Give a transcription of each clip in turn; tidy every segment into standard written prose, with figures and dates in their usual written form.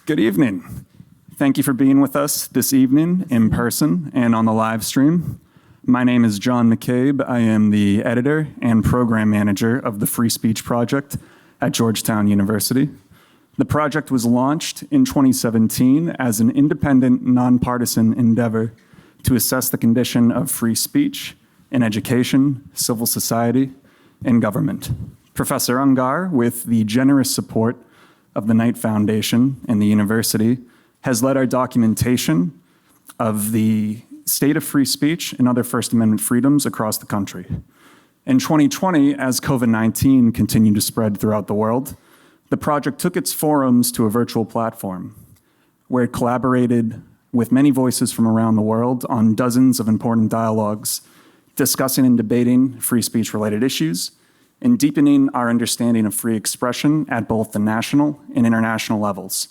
Good evening. Thank you for being with us this evening in person and on the live stream. My name is John McCabe. I am the editor and program manager of the Free Speech Project at Georgetown University. The project was launched in 2017 as an independent, nonpartisan endeavor to assess the condition of free speech in education, civil society, and government. Professor Ungar, with the generous support of the Knight Foundation and the university, has led our documentation of the state of free speech and other First Amendment freedoms across the country. In 2020, as COVID-19 continued to spread throughout the world, the project took its forums to a virtual platform where it collaborated with many voices from around the world on dozens of important dialogues, discussing and debating free speech-related issues, and deepening our understanding of free expression at both the national and international levels.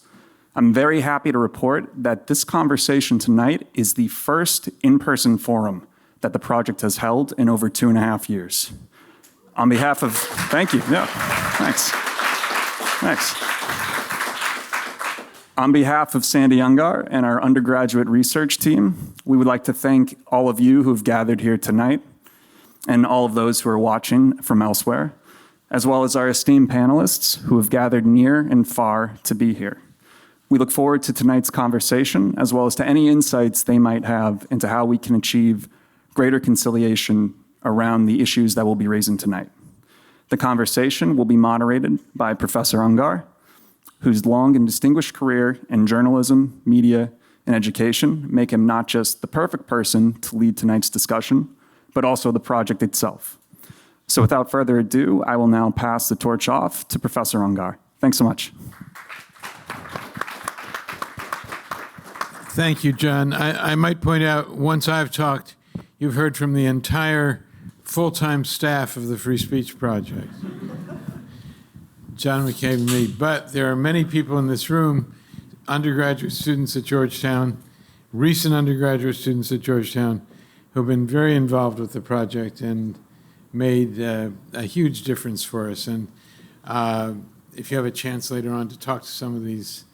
I'm very happy to report that this conversation tonight is the first in-person forum that the project has held in over 2.5 years. On behalf of, thank you, yeah, thanks. On behalf of Sandy Ungar and our undergraduate research team, we would like to thank all of you who have gathered here tonight and all of those who are watching from elsewhere, as well as our esteemed panelists who have gathered near and far to be here. We look forward to tonight's conversation, as well as to any insights they might have into how we can achieve greater conciliation around the issues that we'll be raising tonight. The conversation will be moderated by Professor Ungar, whose long and distinguished career in journalism, media, and education make him not just the perfect person to lead tonight's discussion, but also the project itself. So without further ado, I will now pass the torch off to Professor Ungar. Thanks so much. Thank you, John. I might point out, once I've talked, you've heard from the entire full-time staff of the Free Speech Project. John McCabe and me. But there are many people in this room, undergraduate students at Georgetown, recent undergraduate students at Georgetown, who have been very involved with the project and made a huge difference for us. And if you have a chance later on to talk to some of these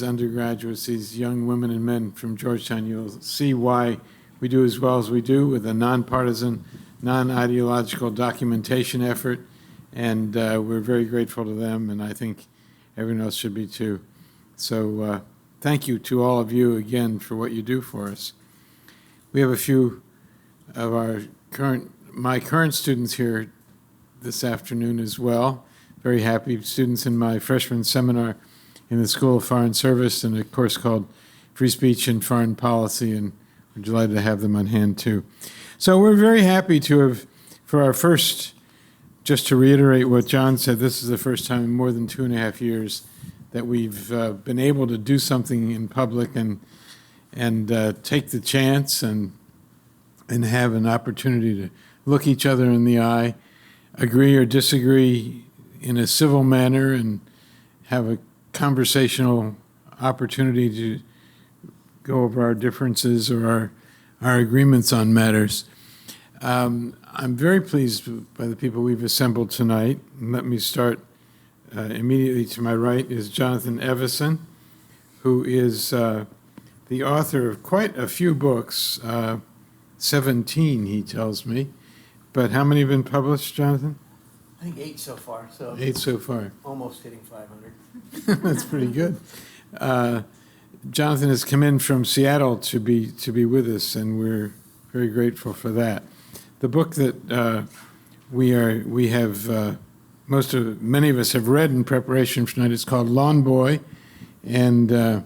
undergraduates, these young women and men from Georgetown, you'll see why we do as well as we do with a nonpartisan, non-ideological documentation effort. And we're very grateful to them, and I think everyone else should be too. So thank you to all of you again for what you do for us. We have a few of my current students here this afternoon as well. Very happy students in my freshman seminar in the School of Foreign Service and a course called Free Speech and Foreign Policy, and we're delighted to have them on hand too. So we're very happy to have, for our first, just to reiterate what John said, this is the first time in more than 2.5 years that we've been able to do something in public and take the chance and have an opportunity to look each other in the eye, agree or disagree in a civil manner, and have a conversational opportunity to go over our differences or our agreements on matters. I'm very pleased by the people we've assembled tonight. And let me start immediately to my right is Jonathan Evison, who is the author of quite a few books, 17, he tells me. But how many have been published, Jonathan? I think 8 so far. So 8 so far. almost hitting 500. That's pretty good. Jonathan has come in from Seattle to be with us, and we're very grateful for that. The book that many of us have read in preparation for tonight is called Lawn Boy, and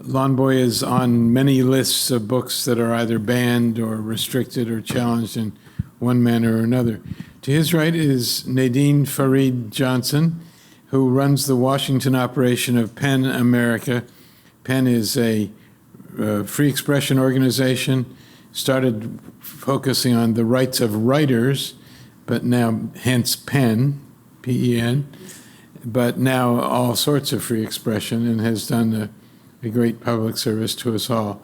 Lawn Boy is on many lists of books that are either banned or restricted or challenged in one manner or another. To his right is Nadine Farid Johnson, who runs the Washington operation of PEN America. PEN is a free expression organization, started focusing on the rights of writers, but now, hence PEN, P-E-N, but now all sorts of free expression, and has done a great public service to us all.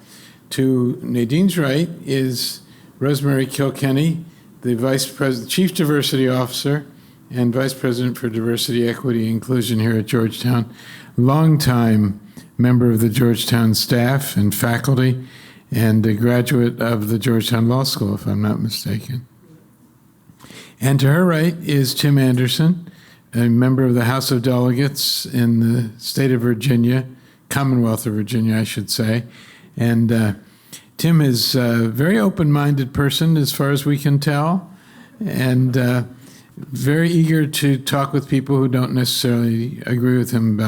To Nadine's right is Rosemary Kilkenny, the Vice President, Chief Diversity Officer and Vice President for Diversity, Equity, and Inclusion here at Georgetown. Longtime member of the Georgetown staff and faculty, and a graduate of the Georgetown Law School, if I'm not mistaken. And to her right is Tim Anderson, a member of the House of Delegates in the state of Virginia, Commonwealth of Virginia, I should say. And Tim is a very open-minded person, as far as we can tell, and very eager to talk with people who don't necessarily agree with him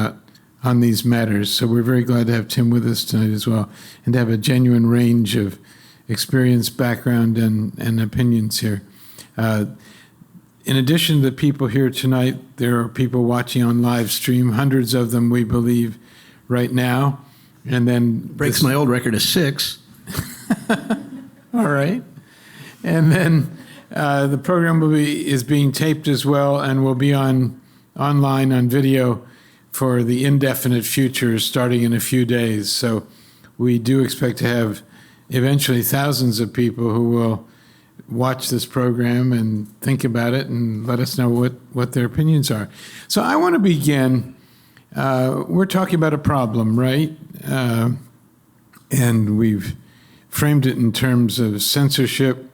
on these matters. So we're very glad to have Tim with us tonight as well, and to have a genuine range of experience, background, and opinions here. In addition to the people here tonight, there are people watching on live stream, hundreds of them, we believe, right now. And then Breaks my old record of 6. all right. And then the program is being taped as well, and will be online on video for the indefinite future, starting in a few days. So we do expect to have eventually thousands of people who will watch this program and think about it and let us know what their opinions are. So I want to begin. We're talking about a problem, right? And we've framed it in terms of censorship,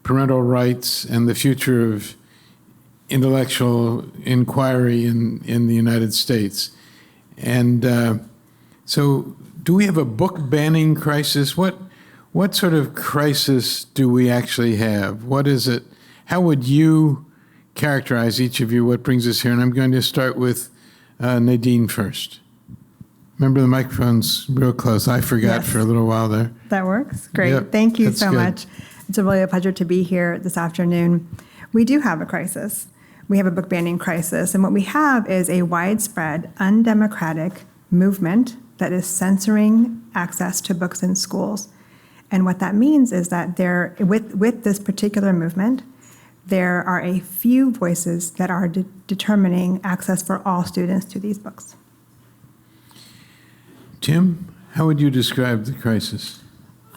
parental rights, and the future of intellectual inquiry in the United States. And so do we have a book banning crisis? What sort of crisis do we actually have? What is it? How would you characterize, each of you, what brings us here? And I'm going to start with Nadine first. Remember, the microphone's real close. I forgot for a little while there. That works. Great. Yep, Thank you that's so good. much. It's really a pleasure to be here this afternoon. We do have a crisis. We have a book banning crisis. And what we have is a widespread, undemocratic movement that is censoring access to books in schools. And what that means is that with this particular movement, there are a few voices that are determining access for all students to these books. Tim, how would you describe the crisis?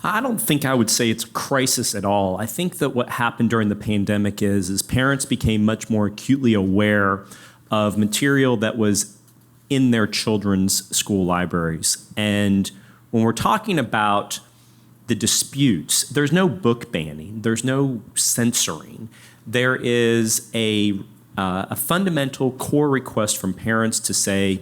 I don't think I would say it's a crisis at all. I think that what happened during the pandemic is parents became much more acutely aware of material that was in their children's school libraries. And when we're talking about the disputes, there's no book banning, there's no censoring. There is a fundamental core request from parents to say,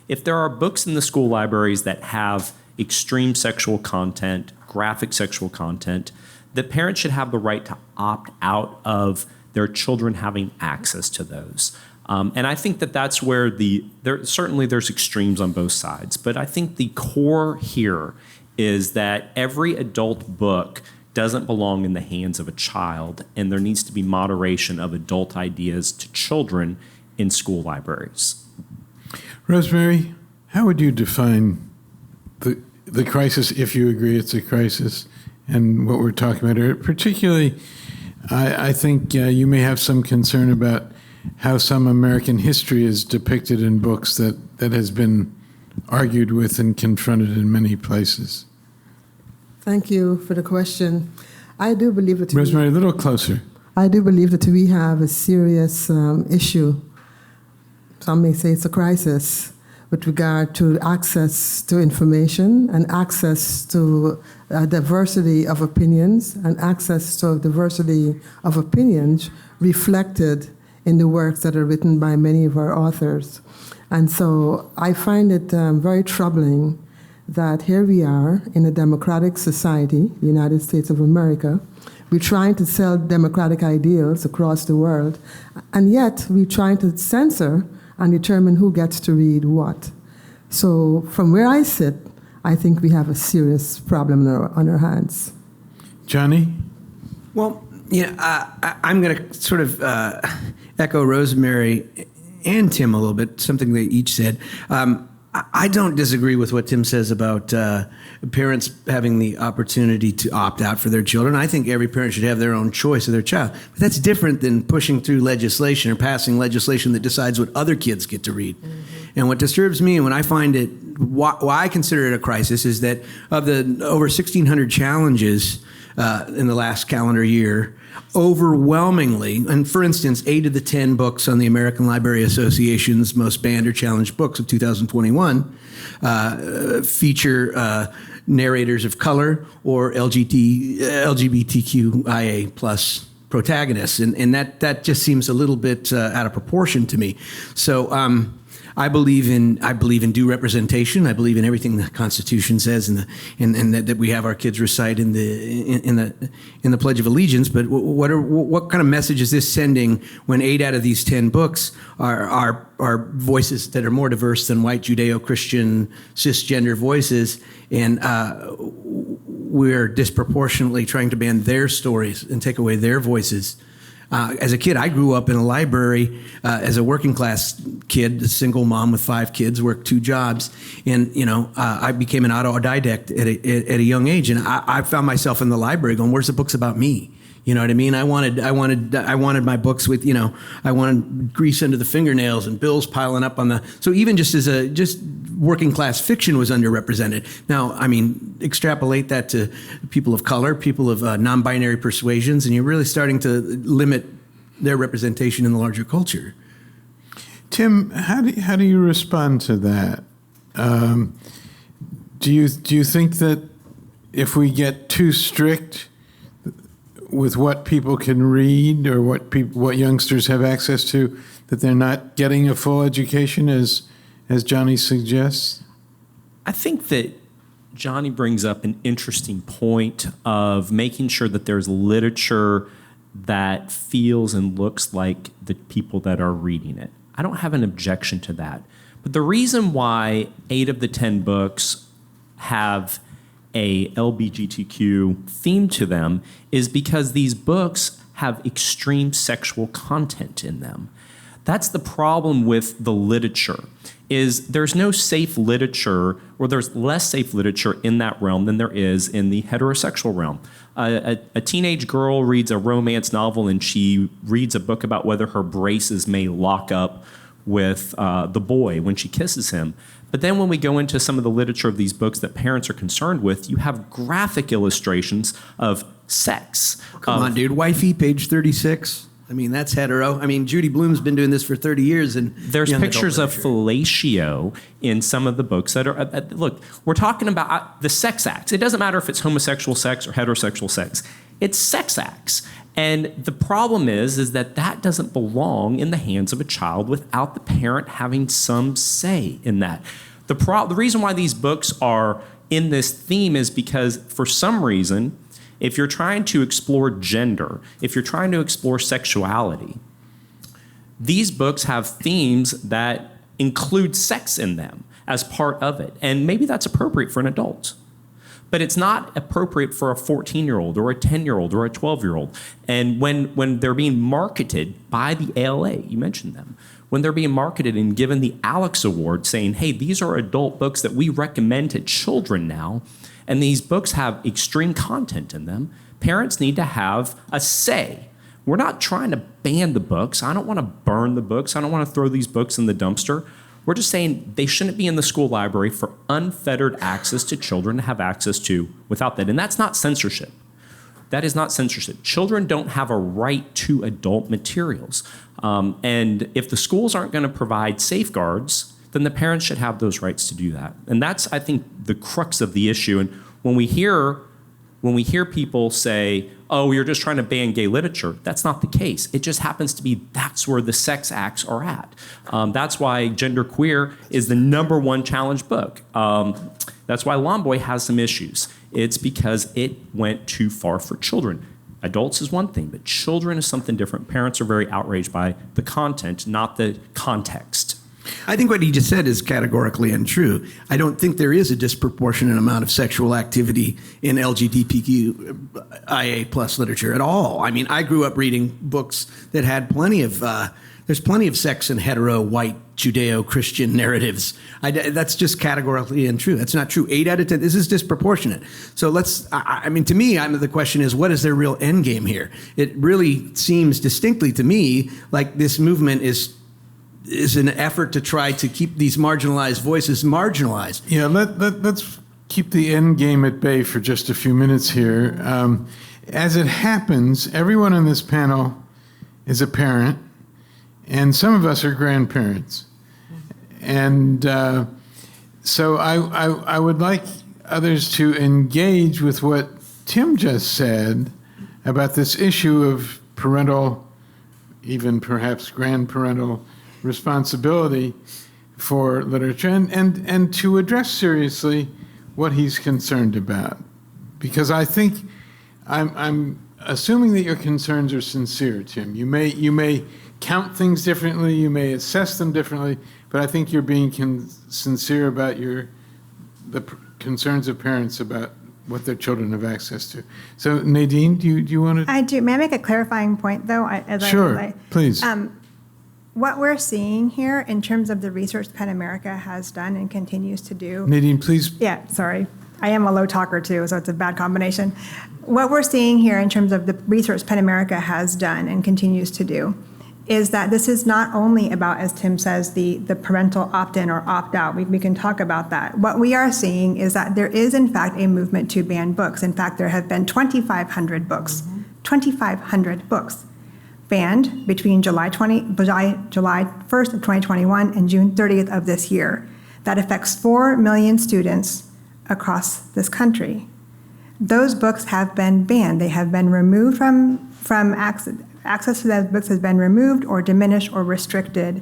if there are books in the school libraries that have extreme sexual content, graphic sexual content, that parents should have the right to opt out of their children having access to those. And I think that that's where certainly there's extremes on both sides, but I think the core here is that every adult book doesn't belong in the hands of a child, and there needs to be moderation of adult ideas to children in school libraries. Rosemary, how would you define the crisis, if you agree it's a crisis, and what we're talking about here? Particularly, I think you may have some concern about how some American history is depicted in books that has been argued with and confronted in many places. Thank you for the question. I do believe that Rosemary, a little closer. I do believe that we have a serious issue. Some may say it's a crisis with regard to access to information and access to diversity of opinions and access to diversity of opinions reflected in the works that are written by many of our authors. And so I find it very troubling that here we are in a democratic society, the United States of America. We're trying to sell democratic ideals across the world, and yet we're trying to censor and determine who gets to read what. So from where I sit, I think we have a serious problem on our hands. Johnny? Well, I'm going to sort of echo Rosemary and Tim a little bit, something they each said. I don't disagree with what Tim says about parents having the opportunity to opt out for their children. I think every parent should have their own choice of their child. But that's different than pushing through legislation or passing legislation that decides what other kids get to read. Mm-hmm. And what disturbs me, and when I find it, why I consider it a crisis, is that of the over 1,600 challenges in the last calendar year, overwhelmingly, and for instance, 8 of the 10 books on the American Library Association's most banned or challenged books of 2021 feature narrators of color or LGBTQIA plus protagonists, and that just seems a little bit out of proportion to me. So I believe in due representation. I believe in everything the Constitution says, and that we have our kids recite in the Pledge of Allegiance. But what kind of message is this sending when 8 out of these 10 books are voices that are more diverse than white Judeo-Christian cisgender voices, and we're disproportionately trying to ban their stories and take away their voices? As a kid, I grew up in a library as a working class kid, a single mom with 5 kids, worked 2 jobs, and I became an autodidact at a young age, and I found myself in the library going, "Where's the books about me?" You know what I mean? I wanted my books with, I wanted grease under the fingernails and bills piling up on the. So even just working class fiction was underrepresented. Now, I mean, extrapolate that to people of color, people of non-binary persuasions, and you're really starting to limit their representation in the larger culture. Tim, how do you respond to that? Do you think that if we get too strict with what people can read or what youngsters have access to, that they're not getting a full education, as Johnny suggests? I think that Johnny brings up an interesting point of making sure that there's literature that feels and looks like the people that are reading it. I don't have an objection to that. But the reason why 8 of the 10 books have a LGBTQ theme to them is because these books have extreme sexual content in them. That's the problem with the literature, is there's no safe literature, or there's less safe literature in that realm than there is in the heterosexual realm. A teenage girl reads a romance novel and she reads a book about whether her braces may lock up with the boy when she kisses him. But then when we go into some of the literature of these books that parents are concerned with, you have graphic illustrations of sex. Come on, dude. Wifey, page 36. I mean, that's hetero. I mean, Judy Blume's been doing this for 30 years. And there's pictures of fellatio in some of the books that are, look, we're talking about the sex acts. It doesn't matter if it's homosexual sex or heterosexual sex. It's sex acts. And the problem is that doesn't belong in the hands of a child without the parent having some say in that. The reason why these books are in this theme is because for some reason, if you're trying to explore gender, if you're trying to explore sexuality, these books have themes that include sex in them as part of it. And maybe that's appropriate for an adult. But it's not appropriate for a 14-year-old or a 10-year-old or a 12-year-old. And when they're being marketed by the ALA, you mentioned them, when they're being marketed and given the Alex Award saying, hey, these are adult books that we recommend to children now, and these books have extreme content in them, parents need to have a say. We're not trying to ban the books. I don't want to burn the books. I don't want to throw these books in the dumpster. We're just saying they shouldn't be in the school library for unfettered access to children to have access to without that. And that's not censorship. That is not censorship. Children don't have a right to adult materials. And if the schools aren't going to provide safeguards, then the parents should have those rights to do that. And that's, I think, the crux of the issue. And when we hear people say, oh, you're just trying to ban gay literature, that's not the case. It just happens to be that's where the sex acts are at. That's why Genderqueer is the #1 challenged book. That's why Lomboy has some issues. It's because it went too far for children. Adults is one thing, but children is something different. Parents are very outraged by the content, not the context. I think what he just said is categorically untrue. I don't think there is a disproportionate amount of sexual activity in LGBTQIA plus literature at all. I mean, I grew up reading books that had plenty of, there's plenty of sex in hetero, white, Judeo-Christian narratives. That's just categorically untrue. That's not true. 8 out of 10, this is disproportionate. So to me, the question is, what is their real end game here? It really seems distinctly to me like this movement is an effort to try to keep these marginalized voices marginalized. Yeah, let's keep the end game at bay for just a few minutes here. As it happens, everyone on this panel is a parent, and some of us are grandparents. And so I would like others to engage with what Tim just said about this issue of parental, even perhaps grandparental responsibility for literature, and to address seriously what he's concerned about. Because I think I'm assuming that your concerns are sincere, Tim. You may count things differently, you may assess them differently, but I think you're being sincere about the concerns of parents about what their children have access to. So Nadine, do you want to? I do. May I make a clarifying point, though? Sure, please. What we're seeing here in terms of the research PEN America has done and continues to do. Nadine, please. Yeah, sorry. I am a low talker too, so it's a bad combination. What we're seeing here in terms of the research PEN America has done and continues to do is that this is not only about, as Tim says, the parental opt-in or opt-out. We can talk about that. What we are seeing is that there is, in fact, a movement to ban books. In fact, there have been 2,500 books, 2,500 books banned between July 1st of 2021 and June 30th of this year. That affects 4 million students across this country. Those books have been banned. They have been removed from access to those books has been removed or diminished or restricted.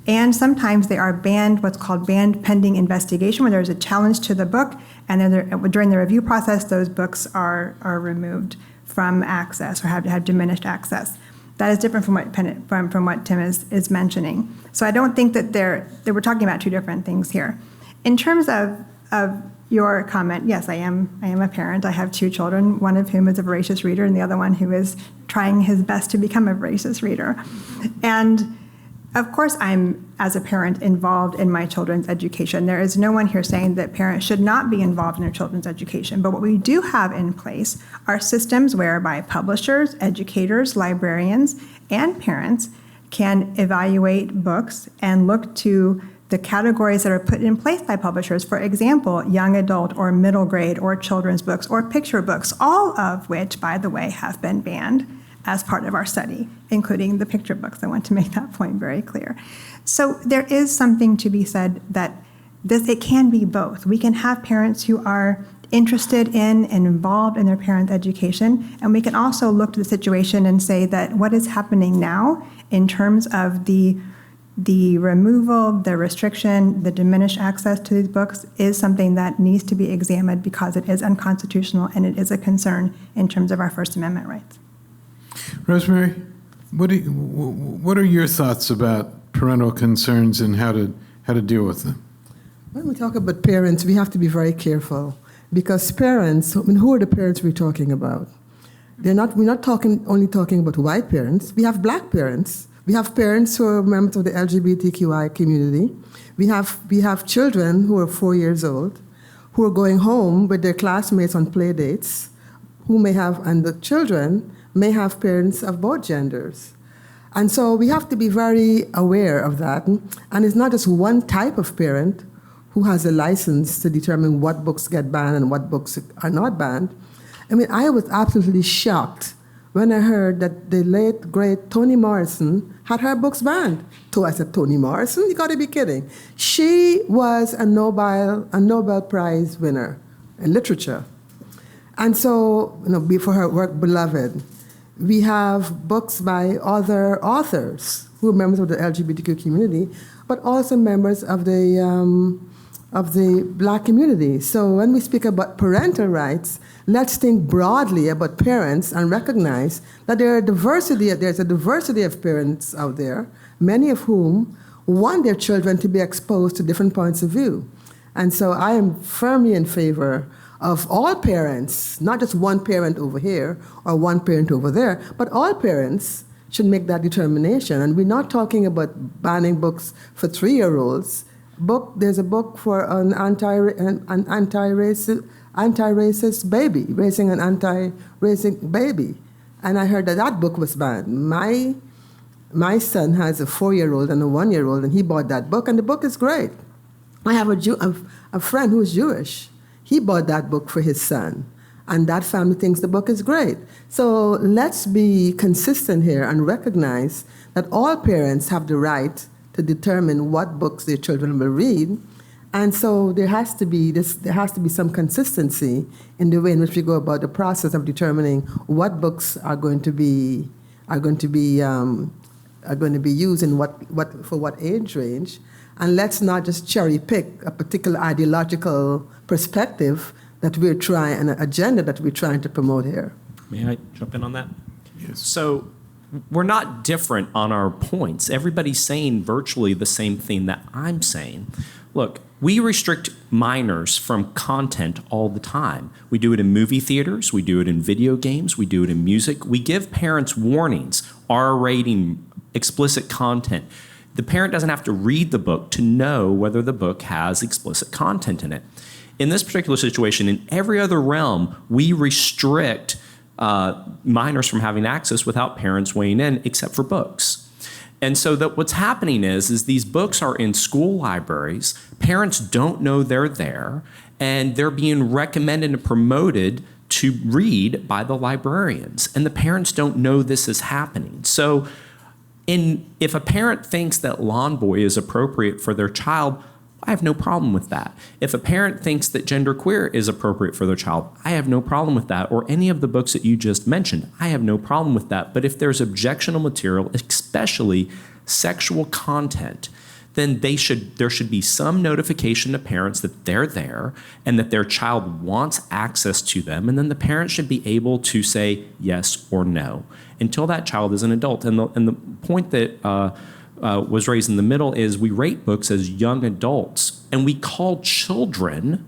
And sometimes they are banned, what's called banned pending investigation, where there's a challenge to the book, and then during the review process, those books are removed from access or have diminished access. That is different from what Tim is mentioning. So I don't think that we're talking about two different things here. In terms of your comment, yes, I am a parent. I have 2 children, one of whom is a voracious reader and the other one who is trying his best to become a voracious reader. And of course, I'm, as a parent, involved in my children's education. There is no one here saying that parents should not be involved in their children's education. But what we do have in place are systems whereby publishers, educators, librarians, and parents can evaluate books and look to the categories that are put in place by publishers. For example, young adult or middle grade or children's books or picture books, all of which, by the way, have been banned as part of our study, including the picture books. I want to make that point very clear. So there is something to be said that it can be both. We can have parents who are interested in and involved in their parents' education, and we can also look to the situation and say that what is happening now in terms of the removal, the restriction, the diminished access to these books is something that needs to be examined because it is unconstitutional and it is a concern in terms of our First Amendment rights. Rosemary, what are your thoughts about parental concerns and how to deal with them? When we talk about parents, we have to be very careful because parents, who are the parents we're talking about? We're not only talking about white parents. We have black parents. We have parents who are members of the LGBTQI community. We have children who are 4 years old, who are going home with their classmates on play dates, and the children may have parents of both genders. And so we have to be very aware of that. And it's not just one type of parent who has a license to determine what books get banned and what books are not banned. I mean, I was absolutely shocked when I heard that the late, great Toni Morrison had her books banned. So I said, Toni Morrison? You gotta be kidding. She was a Nobel Prize winner in literature. And so, for her work, Beloved, we have books by other authors who are members of the LGBTQ community, but also members of the Black community. So when we speak about parental rights, let's think broadly about parents and recognize that there's a diversity of parents out there, many of whom want their children to be exposed to different points of view. And so I am firmly in favor of all parents, not just one parent over here or one parent over there, but all parents should make that determination. And we're not talking about banning books for 3-year-olds. There's a book for an anti-racist baby, raising an anti-racist baby. And I heard that book was banned. My son has a 4-year-old and a 1-year-old, and he bought that book, and the book is great. I have a friend who's Jewish. he bought that book for his son, and that family thinks the book is great. So let's be consistent here and recognize that all parents have the right to determine what books their children will read. And so there has to be some consistency in the way in which we go about the process of determining what books are going to be used in for what age range. And let's not just cherry pick a particular ideological perspective that we're trying, an agenda that we're trying to promote here. May I jump in on that? Yes. So we're not different on our points. Everybody's saying virtually the same thing that I'm saying. Look, we restrict minors from content all the time. We do it in movie theaters, we do it in video games, we do it in music. We give parents warnings, R rating, explicit content. The parent doesn't have to read the book to know whether the book has explicit content in it. In this particular situation, in every other realm, we restrict minors from having access without parents weighing in, except for books. And so that what's happening is these books are in school libraries, parents don't know they're there, and they're being recommended and promoted to read by the librarians. And the parents don't know this is happening. So if a parent thinks that Lawn Boy is appropriate for their child, I have no problem with that. If a parent thinks that genderqueer is appropriate for their child, I have no problem with that. Or any of the books that you just mentioned, I have no problem with that. But if there's objectionable material, especially sexual content, then there should be some notification to parents that they're there and that their child wants access to them. And then the parent should be able to say yes or no until that child is an adult. And the point that was raised in the middle is we rate books as young adults, and we call children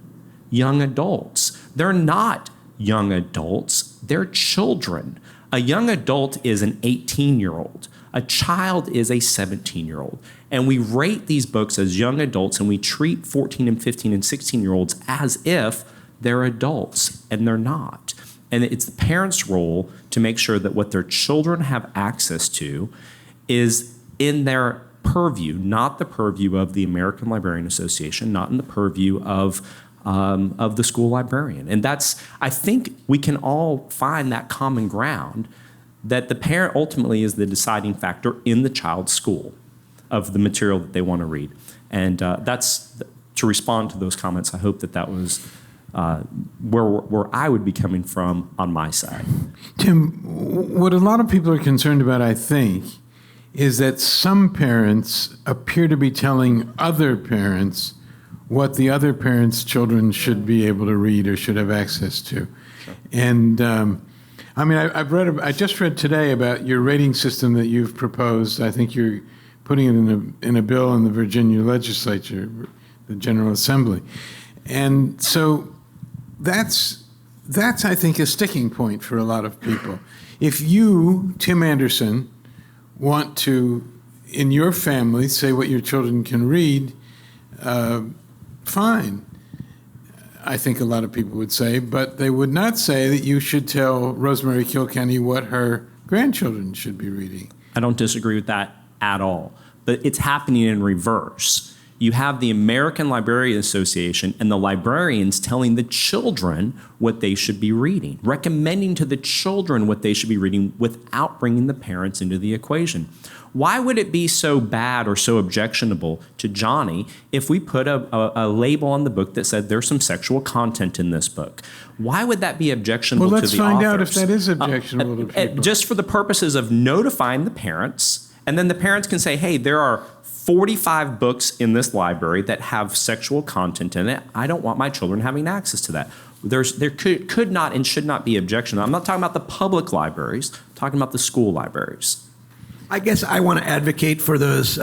young adults. They're not young adults, they're children. A young adult is an 18-year-old. A child is a 17-year-old. And we rate these books as young adults, and we treat 14 and 15 and 16-year-olds as if they're adults, and they're not. And it's the parents' role to make sure that what their children have access to is in their purview, not the purview of the American Librarian Association, not in the purview of the school librarian. And I think we can all find that common ground that the parent ultimately is the deciding factor in the child's school of the material that they want to read. And that's to respond to those comments. I hope that was where I would be coming from on my side. Tim, what a lot of people are concerned about, I think, is that some parents appear to be telling other parents what the other parents' children should be able to read or should have access to. Sure. And I mean, I just read today about your rating system that you've proposed. I think you're putting it in a bill in the Virginia legislature, the General Assembly. And so that's I think, a sticking point for a lot of people. If you, Tim Anderson, want to, in your family, say what your children can read, fine, I think a lot of people would say, but they would not say that you should tell Rosemary Kilkenny what her grandchildren should be reading. I don't disagree with that at all, but it's happening in reverse. You have the American Librarian Association and the librarians telling the children what they should be reading, recommending to the children what they should be reading without bringing the parents into the equation. Why would it be so bad or so objectionable to Johnny if we put a label on the book that said there's some sexual content in this book? Why would that be objectionable to the authors? Well, let's find out if that is objectionable to people. Just for the purposes of notifying the parents, and then the parents can say, hey, there are 45 books in this library that have sexual content in it. I don't want my children having access to that. There could not and should not be objection. I'm not talking about the public libraries, I'm talking about the school libraries. I guess I want to advocate for those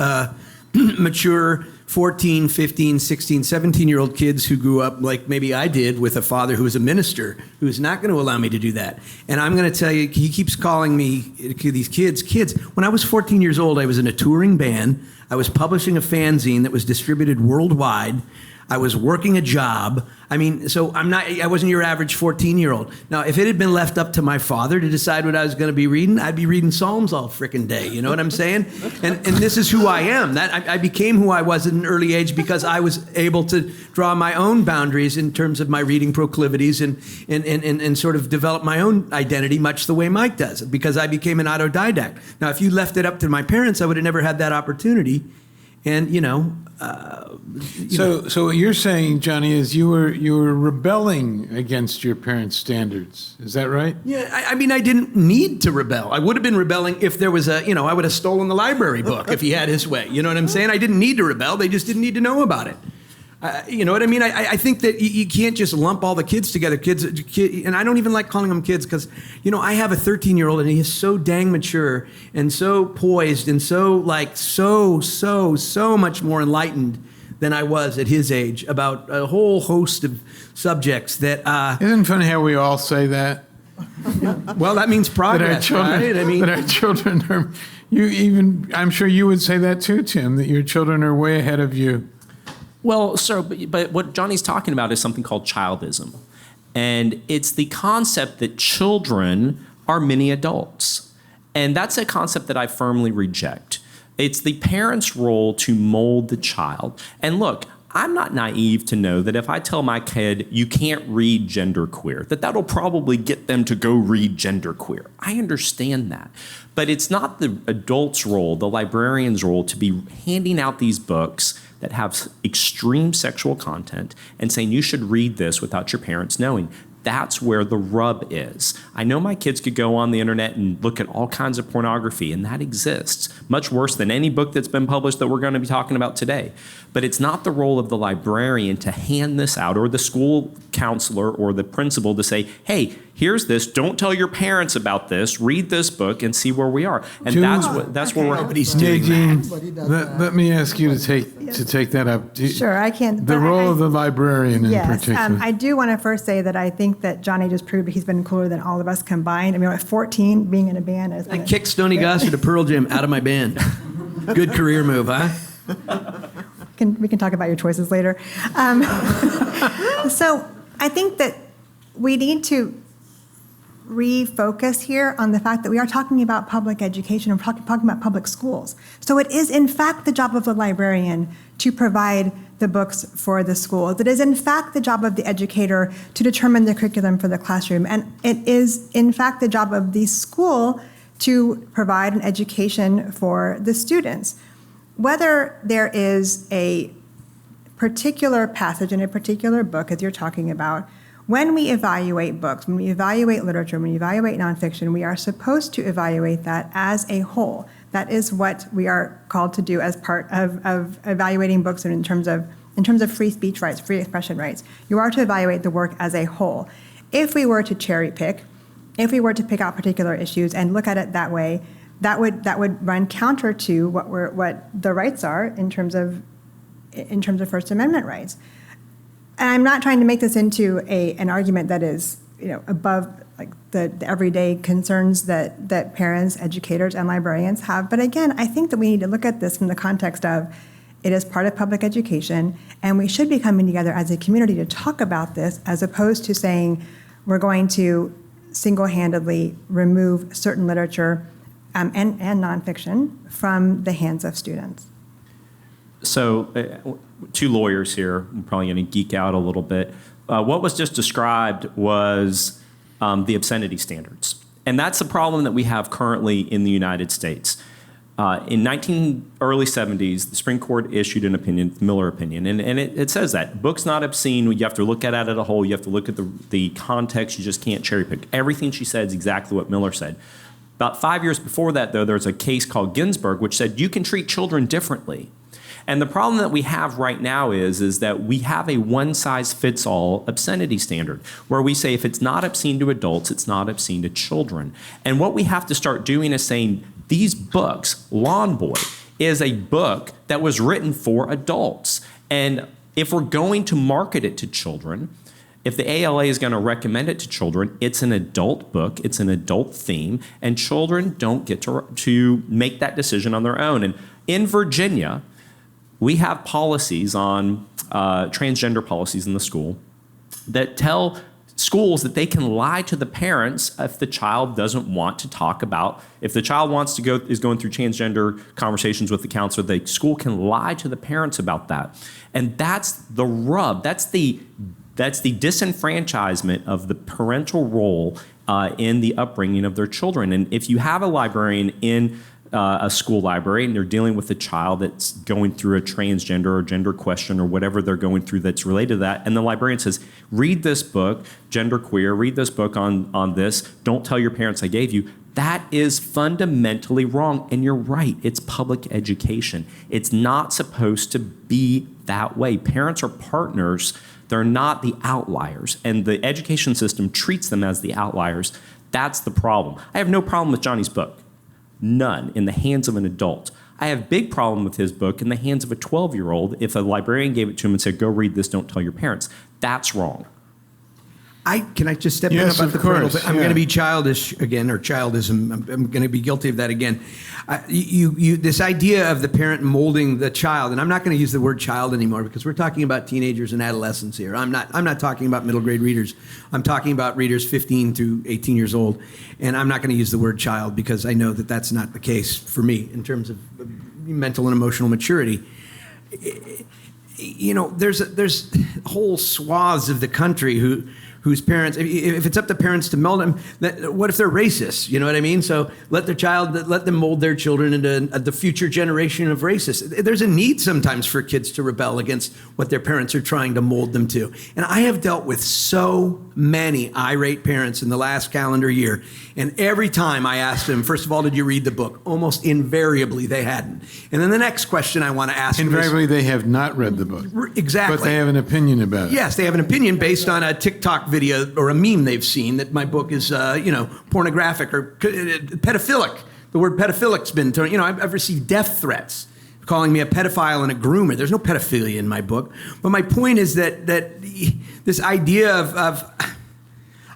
mature 14, 15, 16, 17-year-old kids who grew up like maybe I did with a father who was a minister who's not going to allow me to do that. And I'm going to tell you, he keeps calling me, these kids. When I was 14 years old, I was in a touring band. I was publishing a fanzine that was distributed worldwide. I was working a job. I mean, so I wasn't your average 14-year-old. Now, if it had been left up to my father to decide what I was going to be reading, I'd be reading Psalms all frickin' day. You know what I'm saying? And this is who I am. I became who I was at an early age because I was able to draw my own boundaries in terms of my reading proclivities and sort of develop my own identity, much the way Mike does, because I became an autodidact. Now, if you left it up to my parents, I would have never had that opportunity. And, So what you're saying, Johnny, is you were rebelling against your parents' standards. Is that right? Yeah, I mean, I didn't need to rebel. I would have been rebelling if there was I would have stolen the library book if he had his way. You know what I'm saying? I didn't need to rebel. They just didn't need to know about it. You know what I mean? I think that you can't just lump all the kids together. Kids, and I don't even like calling them kids because, I have a 13-year-old and he is so dang mature and so poised and so much more enlightened than I was at his age about a whole host of subjects that. Isn't it funny how we all say that? Well, that means progress, right? I mean, that our children are. I'm sure you would say that too, Tim. That your children are way ahead of you. Well, sir, but what Johnny's talking about is something called childism. And it's the concept that children are mini adults. And that's a concept that I firmly reject. It's the parent's role to mold the child. And look, I'm not naive to know that if I tell my kid, you can't read genderqueer, that'll probably get them to go read genderqueer. I understand that. But it's not the adult's role, the librarian's role, to be handing out these books that have extreme sexual content and saying you should read this without your parents knowing. That's where the rub is. I know my kids could go on the internet and look at all kinds of pornography, and that exists, much worse than any book that's been published that we're going to be talking about today. But it's not the role of the librarian to hand this out, or the school counselor or the principal to say, hey, here's this, don't tell your parents about this, read this book and see where we are. And that's where we're nobody's doing that. Let me ask you to take that up. Sure, I can. The role of the librarian in particular. I do want to first say that I think that Johnny just proved he's been cooler than all of us combined. I mean, at 14, being in a band is. I kicked Stoney Gossard to Pearl Jam out of my band. Good career move, huh? We can talk about your choices later. So I think that we need to refocus here on the fact that we are talking about public education and we're talking about public schools. So it is in fact the job of the librarian to provide the books for the schools. It is in fact the job of the educator to determine the curriculum for the classroom. And it is in fact the job of the school to provide an education for the students. Whether there is a particular passage in a particular book, as you're talking about, when we evaluate books, when we evaluate literature, when we evaluate nonfiction, we are supposed to evaluate that as a whole. That is what we are called to do as part of evaluating books and in terms of free speech rights, free expression rights. You are to evaluate the work as a whole. If we were to cherry pick, if we were to pick out particular issues and look at it that way, that would run counter to what the rights are in terms of First Amendment rights. And I'm not trying to make this into an argument that is, above like the everyday concerns that parents, educators, and librarians have. But again, I think that we need to look at this from the context of it is part of public education, and we should be coming together as a community to talk about this, as opposed to saying we're going to single-handedly remove certain literature and nonfiction from the hands of students. So, two lawyers here. I'm probably going to geek out a little bit. What was just described was the obscenity standards. And that's a problem that we have currently in the United States. In early 70s, the Supreme Court issued an opinion, the Miller opinion, and it says that. Book's not obscene. You have to look at it as a whole. You have to look at the context. You just can't cherry pick. Everything she said is exactly what Miller said. About 5 years before that, though, there's a case called Ginsburg, which said you can treat children differently. And the problem that we have right now is that we have a one-size-fits-all obscenity standard, where we say if it's not obscene to adults, it's not obscene to children. And what we have to start doing is saying these books, Lawn Boy, is a book that was written for adults. And if we're going to market it to children, if the ALA is going to recommend it to children, it's an adult book, it's an adult theme, and children don't get to make that decision on their own. And in Virginia, We have policies on transgender policies in the school that tell schools that they can lie to the parents if the child doesn't want to talk about, if the child is going through transgender conversations with the counselor, the school can lie to the parents about that. And that's the rub. That's the disenfranchisement of the parental role in the upbringing of their children. And if you have a librarian in a school library and they're dealing with a child that's going through a transgender or gender question or whatever they're going through that's related to that, and the librarian says, read this book, genderqueer, read this book on this, don't tell your parents I gave you, that is fundamentally wrong. And you're right, it's public education. It's not supposed to be that way. Parents are partners. They're not the outliers. And the education system treats them as the outliers. That's the problem. I have no problem with Johnny's book. None in the hands of an adult. I have big problem with his book in the hands of a 12-year-old if a librarian gave it to him and said, go read this, don't tell your parents. That's wrong. Can I just step in Yes, about of the parental course, thing? I'm yeah. going to be childish again, or childism. I'm going to be guilty of that again. This idea of the parent molding the child, and I'm not going to use the word child anymore because we're talking about teenagers and adolescents here. I'm not talking about middle grade readers. I'm talking about readers 15 through 18 years old, and I'm not going to use the word child because I know that that's not the case for me in terms of mental and emotional maturity. You know, there's whole swaths of the country whose parents, if it's up to parents to mold them, what if they're racist? You know what I mean? So let them mold their children into the future generation of racists. There's a need sometimes for kids to rebel against what their parents are trying to mold them to. And I have dealt with so many irate parents in the last calendar year. And every time I asked them, first of all, did you read the book? Almost invariably they hadn't. And then the next question I want to ask them is, Invariably, they have not read the book. exactly. But they have an opinion about it. Yes, they have an opinion based on a TikTok video or a meme they've seen that my book is, pornographic or pedophilic. The word pedophilic's been turned. I've received death threats calling me a pedophile and a groomer. There's no pedophilia in my book. But my point is that this idea of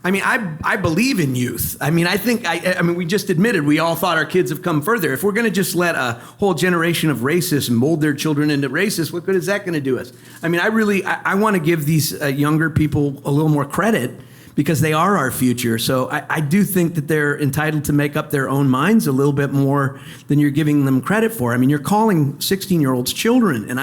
I believe in youth. We just admitted we all thought our kids have come further. If we're going to just let a whole generation of racists mold their children into racists, what good is that going to do us? I want to give these younger people a little more credit because they are our future. So I do think that they're entitled to make up their own minds a little bit more than you're giving them credit for. You're calling 16-year-olds children, and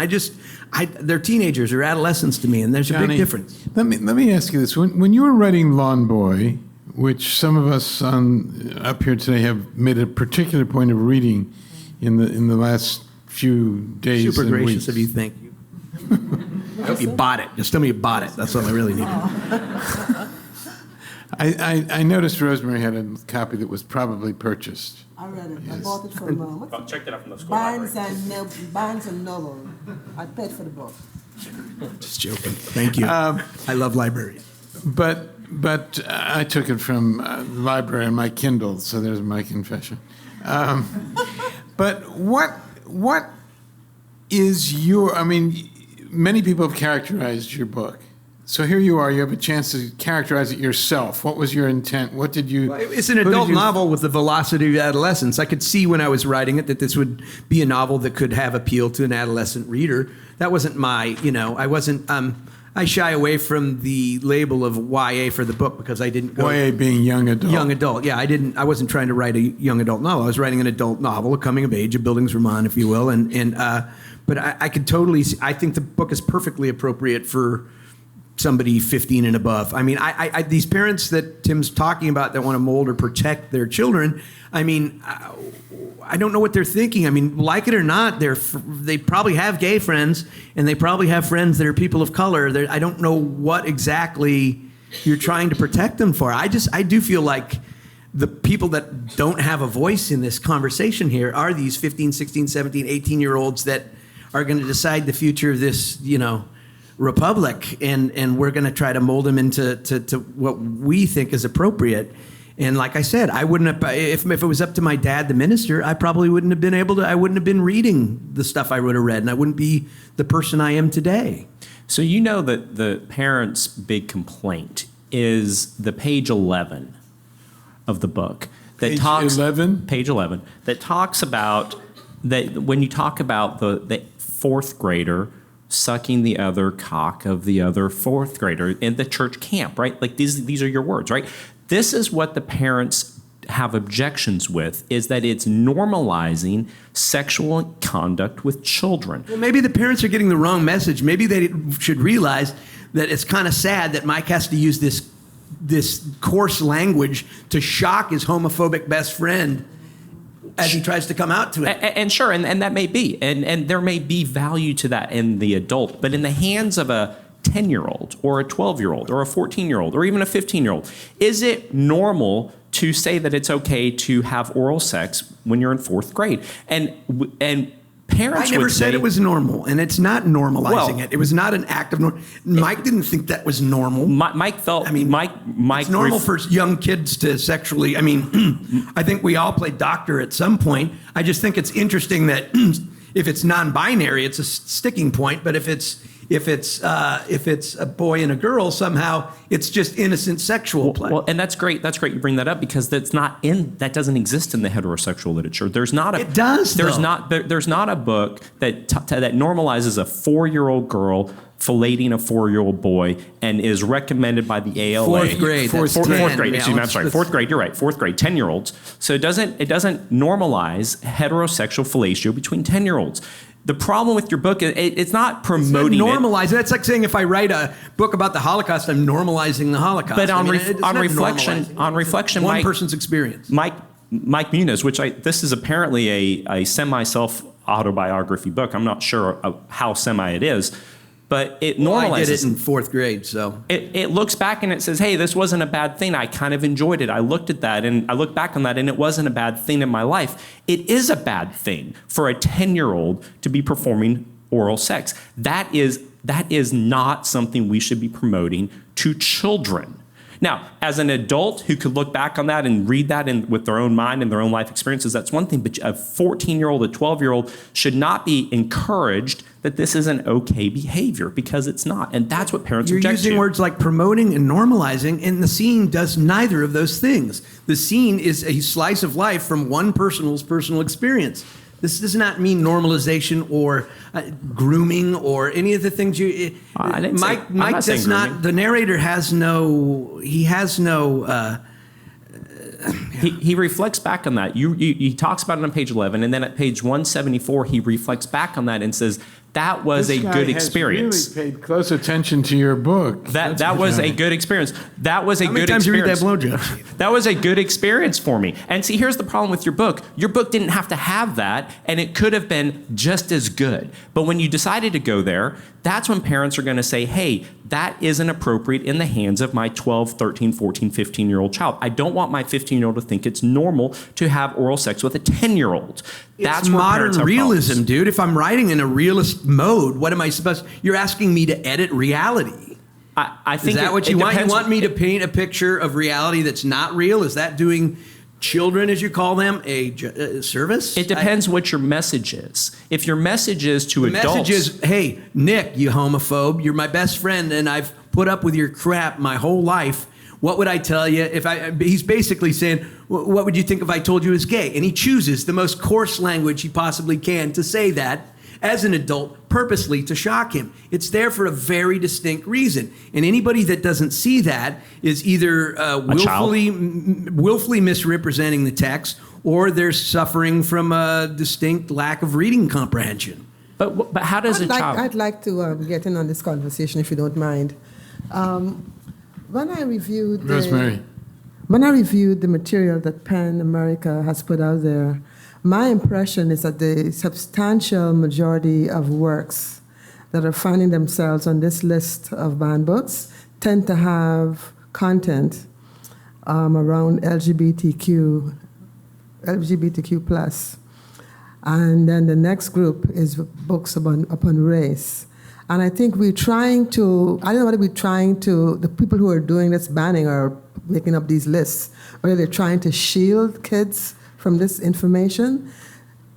they're teenagers or adolescents to me, and there's a big difference. Let me ask you this. When you were writing Lawn Boy, which some of us up here today have made a particular point of reading in the last few days Super and gracious weeks. of you, thank you. I hope you bought it. Just tell me you bought it. That's all I really need. I noticed Rosemary had a copy that was probably purchased. I read it. I bought it from Check that out from the school Barnes and Noble. I paid for the book. Just joking. Thank you. I love libraries. But I took it from the library on my Kindle, so there's my confession. But what is your? Many people have characterized your book. So here you are. You have a chance to characterize it yourself. What was your intent? What did you? It's an adult novel with the velocity of adolescence. I could see when I was writing it that this would be a novel that could have appeal to an adolescent reader. That wasn't my. I wasn't. I shy away from the label of YA for the book because I didn't go. YA being young adult. Young adult, yeah. I wasn't trying to write a young adult novel. I was writing an adult novel, a coming of age, a Bildungsroman, if you will. But I could totally. I think the book is perfectly appropriate for somebody 15 and above. These parents that Tim's talking about that want to mold or protect their children. I don't know what they're thinking. Like it or not, they probably have gay friends, and they probably have friends that are people of color. I don't know what exactly you're trying to protect them for. I do feel like the people that don't have a voice in this conversation here are these 15, 16, 17, 18-year-olds that are going to decide the future of this, republic, and we're going to try to mold them into to what we think is appropriate. And like I said, I wouldn't have, if it was up to my dad, the minister, I probably wouldn't have been I wouldn't have been reading the stuff I would have read, and I wouldn't be the person I am today. So that the parents' big complaint is the page 11 of the book that Page talks 11? Page 11 that talks about that when you talk about the fourth grader sucking the other cock of the other fourth grader in the church camp, right? Like these are your words, right? This is what the parents have objections with, is that it's normalizing sexual conduct with children. Well, maybe the parents are getting the wrong message. Maybe they should realize that it's kind of sad that Mike has to use this coarse language to shock his homophobic best friend as he tries to come out to it. And sure, and that may be, and there may be value to that in the adult, but in the hands of a 10-year-old or a 12-year-old or a 14-year-old or even a 15-year-old, is it normal to say that it's okay to have oral sex when you're in fourth grade? And parents I never would said say, it was normal, and it's not normalizing Well, it. It was not an act of normal. Mike didn't think that was normal. Mike felt. I mean, Mike. It's normal for young kids to sexually. I mean, I think we all played doctor at some point. I just think it's interesting that if it's non-binary, it's a sticking point. But if it's a boy and a girl, somehow it's just innocent sexual play. Well, and that's great. That's great you bring that up, because that doesn't exist in the heterosexual literature. There's not a. It does. There's though. not. There's not a book that that normalizes a 4-year-old girl filleting a 4-year-old boy and is recommended by the ALA. Fourth grade. Fourth grade. Yeah, Excuse me. I'm sorry. Fourth grade. You're right. Fourth grade. 10-year-olds. So it doesn't normalize heterosexual fellatio between 10-year-olds. The problem with your book is it's not promoting normalize it. That's like saying if I write a book about the Holocaust, I'm normalizing the Holocaust. But on on reflection, one Mike, person's experience. Mike Muniz, this is apparently a semi-self autobiography book. I'm not sure of how semi it is, but it normalizes. I did it in fourth grade, so it looks back and it says, hey, this wasn't a bad thing. I kind of enjoyed it. I looked at that and I look back on that and it wasn't a bad thing in my life. It is a bad thing for a 10-year-old to be performing oral sex. That is not something we should be promoting to children. Now, as an adult who could look back on that and read that with their own mind and their own life experiences, that's one thing. But a 14-year-old, a 12-year-old should not be encouraged that this is an okay behavior, because it's not. And that's what parents You're object to. using words like promoting and normalizing, and the scene does neither of those things. The scene is a slice of life from one person's personal experience. This does not mean normalization or grooming or any of the things you. Mike does not. The narrator has no. He has no. He reflects back on that. He talks about it on page 11, and then at page 174, he reflects back on that and says that was a good experience. This guy has really paid close attention to your book. That was a good experience. That was a How good many times experience. you read that blowjob? That was a good experience for me. And see, here's the problem with your book. Your book didn't have to have that, and it could have been just as good. But when you decided to go there, that's when parents are going to say, hey, that isn't appropriate in the hands of my 12, 13, 14, 15-year-old child. I don't want my 15-year-old to think it's normal to have oral sex with a 10-year-old. That's It's where modern parents have realism, problems. dude. If I'm writing in a realist mode, what am I supposed? You're asking me to edit reality. I think Is that what you it want? You depends- want me to paint a picture of reality that's not real? Is that doing children, as you call them, a service? It depends what your message is. If your message is to The adults, message is, hey, Nick, you homophobe, you're my best friend, and I've put up with your crap my whole life. What would I tell you if he's basically saying, what would you think if I told you I was gay? And he chooses the most coarse language he possibly can to say that as an adult, purposely to shock him. It's there for a very distinct reason. And anybody that doesn't see that is either willfully misrepresenting the text, or they're suffering from a distinct lack of reading comprehension. but how does a child? I'd like to get in on this conversation, if you don't mind. When I reviewed Rosemary. When I reviewed the material that PEN America has put out there, my impression is that the substantial majority of works that are finding themselves on this list of banned books tend to have content around LGBTQ plus. And then the next group is books upon race. And I think we're trying to, I don't know whether we're trying to, the people who are doing this banning are making up these lists, or they're trying to shield kids from this information.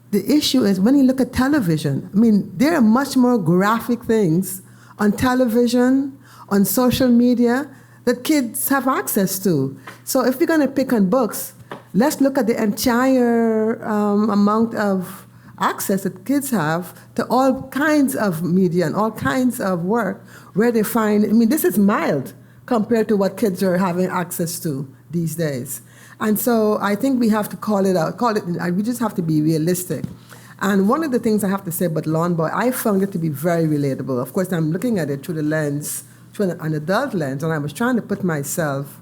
The issue is when you look at television, I mean, there are much more graphic things on television, on social media, that kids have access to. So if we're going to pick on books, let's look at the entire amount of access that kids have to all kinds of media and all kinds of work where they find, I mean, this is mild compared to what kids are having access to these days. And so I think we have to call it out, we just have to be realistic. And one of the things I have to say about Lawn Boy, I found it to be very relatable. Of course, I'm looking at it through the lens, through an adult lens, and I was trying to put myself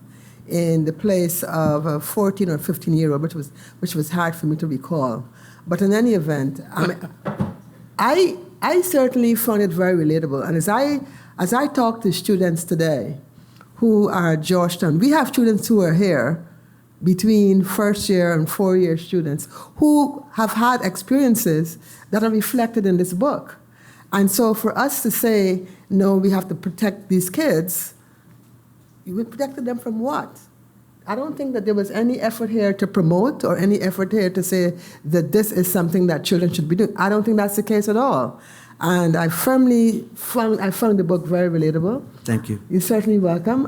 in the place of a 14 or 15-year-old, which was hard for me to recall. But in any event, I certainly found it very relatable. And as I talk to students today who are at Georgetown, we have students who are here between first-year and four-year students who have had experiences that are reflected in this book. And so for us to say, no, we have to protect these kids, we protected them from what? I don't think that there was any effort here to promote or any effort here to say that this is something that children should be doing. I don't think that's the case at all. And I found the book very relatable. Thank you. You're certainly welcome.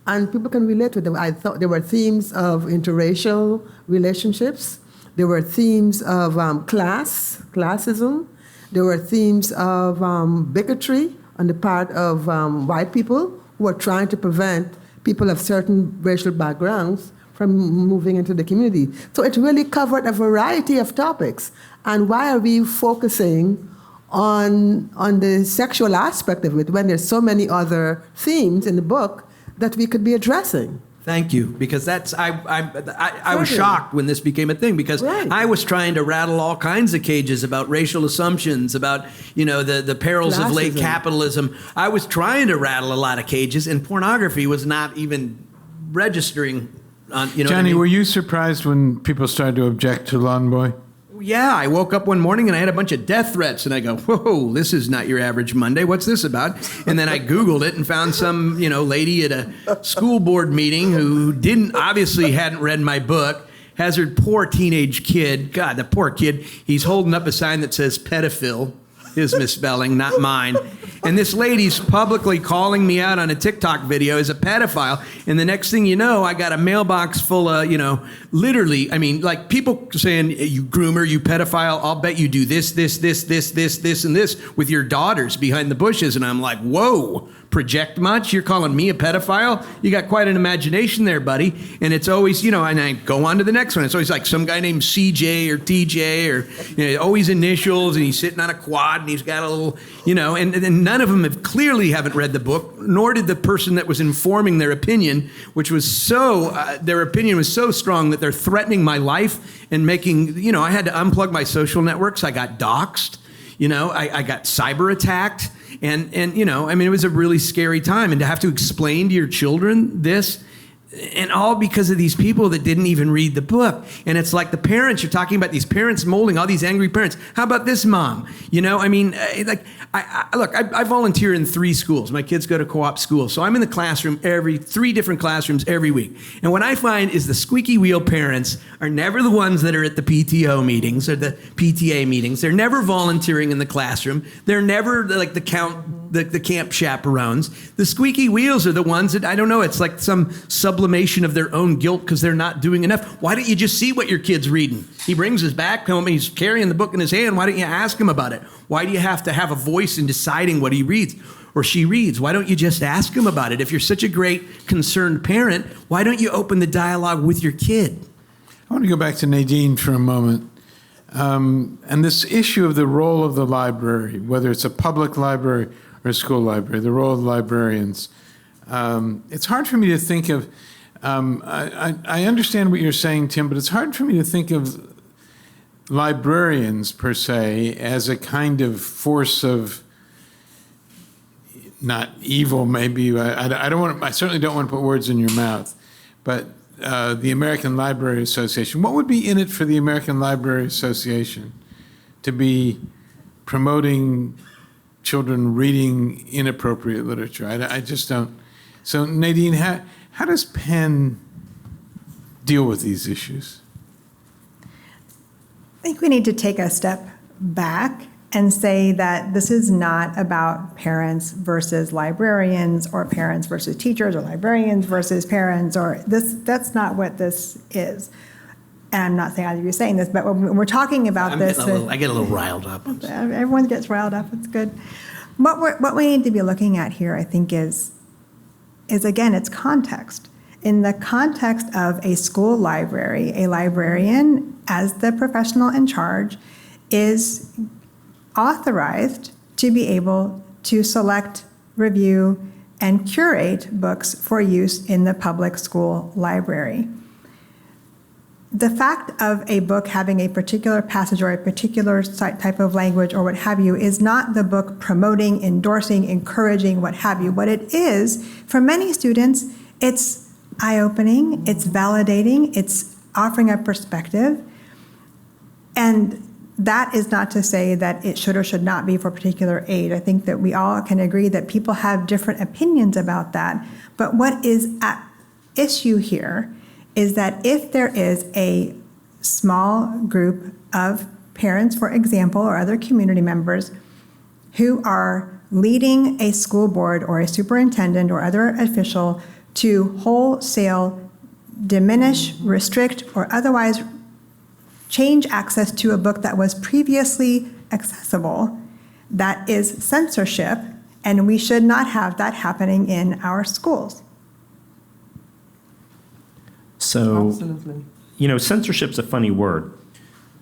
And people can relate with them. I thought there were themes of interracial relationships. There were themes of classism. There were themes of bigotry on the part of white people who are trying to prevent people of certain racial backgrounds from moving into the community. So it really covered a variety of topics. And why are we focusing on the sexual aspect of it when there's so many other themes in the book that we could be addressing? Thank you, because I was shocked when this became a thing, because I was trying to rattle all kinds of cages about racial assumptions, about the perils of late capitalism. I was trying to rattle a lot of cages, and pornography was not even registering. Johnny, were you surprised when people started to object to Lawn Boy? Yeah, I woke up one morning and I had a bunch of death threats, and I go, whoa, this is not your average Monday. What's this about? And then I Googled it and found some, lady at a school board meeting who obviously hadn't read my book, has her poor teenage kid. God, the poor kid. He's holding up a sign that says pedophile. His misspelling, not mine. And this lady's publicly calling me out on a TikTok video as a pedophile. And the next thing you know, I got a mailbox full of, literally, like people saying, you groomer, you pedophile, I'll bet you do this, and this with your daughters behind the bushes. And I'm like, whoa, project much? You're calling me a pedophile? You got quite an imagination there, buddy. And it's always, and I go on to the next one. It's always like some guy named CJ or TJ or, always initials, and he's sitting on a quad and he's got a little, and none of them haven't read the book, nor did the person that was informing their opinion, which was their opinion was so strong that they're threatening my life and making, I had to unplug my social networks. I got doxxed, I got cyber attacked. And it was a really scary time. And to have to explain to your children this, and all because of these people that didn't even read the book. And it's like the parents, you're talking about these parents molding, all these angry parents. How about this mom? I volunteer in 3 schools. My kids go to co-op school. So I'm in the classroom 3 different classrooms every week. And what I find is the squeaky wheel parents are never the ones that are at the PTO meetings or the PTA meetings. They're never volunteering in the classroom. They're never like the camp chaperones. The squeaky wheels are the ones that, I don't know, it's like some sublimation of their own guilt because they're not doing enough. Why don't you just see what your kid's reading? He brings his back home, he's carrying the book in his hand. Why don't you ask him about it? Why do you have to have a voice in deciding what he reads or she reads? Why don't you just ask him about it? If you're such a great concerned parent, why don't you open the dialogue with your kid? I want to go back to Nadine for a moment. And this issue of the role of the library, whether it's a public library or a school library, the role of librarians. It's hard for me to think of, I understand what you're saying, Tim, but it's hard for me to think of librarians per se as a kind of force of, not evil maybe, I certainly don't want to put words in your mouth, but the American Library Association, what would be in it for the American Library Association to be promoting children reading inappropriate literature? I just don't. So Nadine, how does Penn deal with these issues? I think we need to take a step back and say that this is not about parents versus librarians or parents versus teachers or librarians versus parents, or that's not what this is. and I'm not saying either of you are saying this, but when we're talking about this, I get a little riled up. everyone gets riled up. It's good. What we need to be looking at here, I think, is again, it's context. In the context of a school library, a librarian, as the professional in charge, is authorized to be able to select, review, and curate books for use in the public school library. The fact of a book having a particular passage or a particular type of language or what have you is not the book promoting, endorsing, encouraging, what have you. What it is, for many students, it's eye-opening, it's validating, it's offering a perspective. And that is not to say that it should or should not be for particular age. I think that we all can agree that people have different opinions about that. But what is at issue here is that if there is a small group of parents, for example, or other community members who are leading a school board or a superintendent or other official to wholesale diminish, restrict, or otherwise change access to a book that was previously accessible, that is censorship, and we should not have that happening in our schools. So, Absolutely. Censorship's a funny word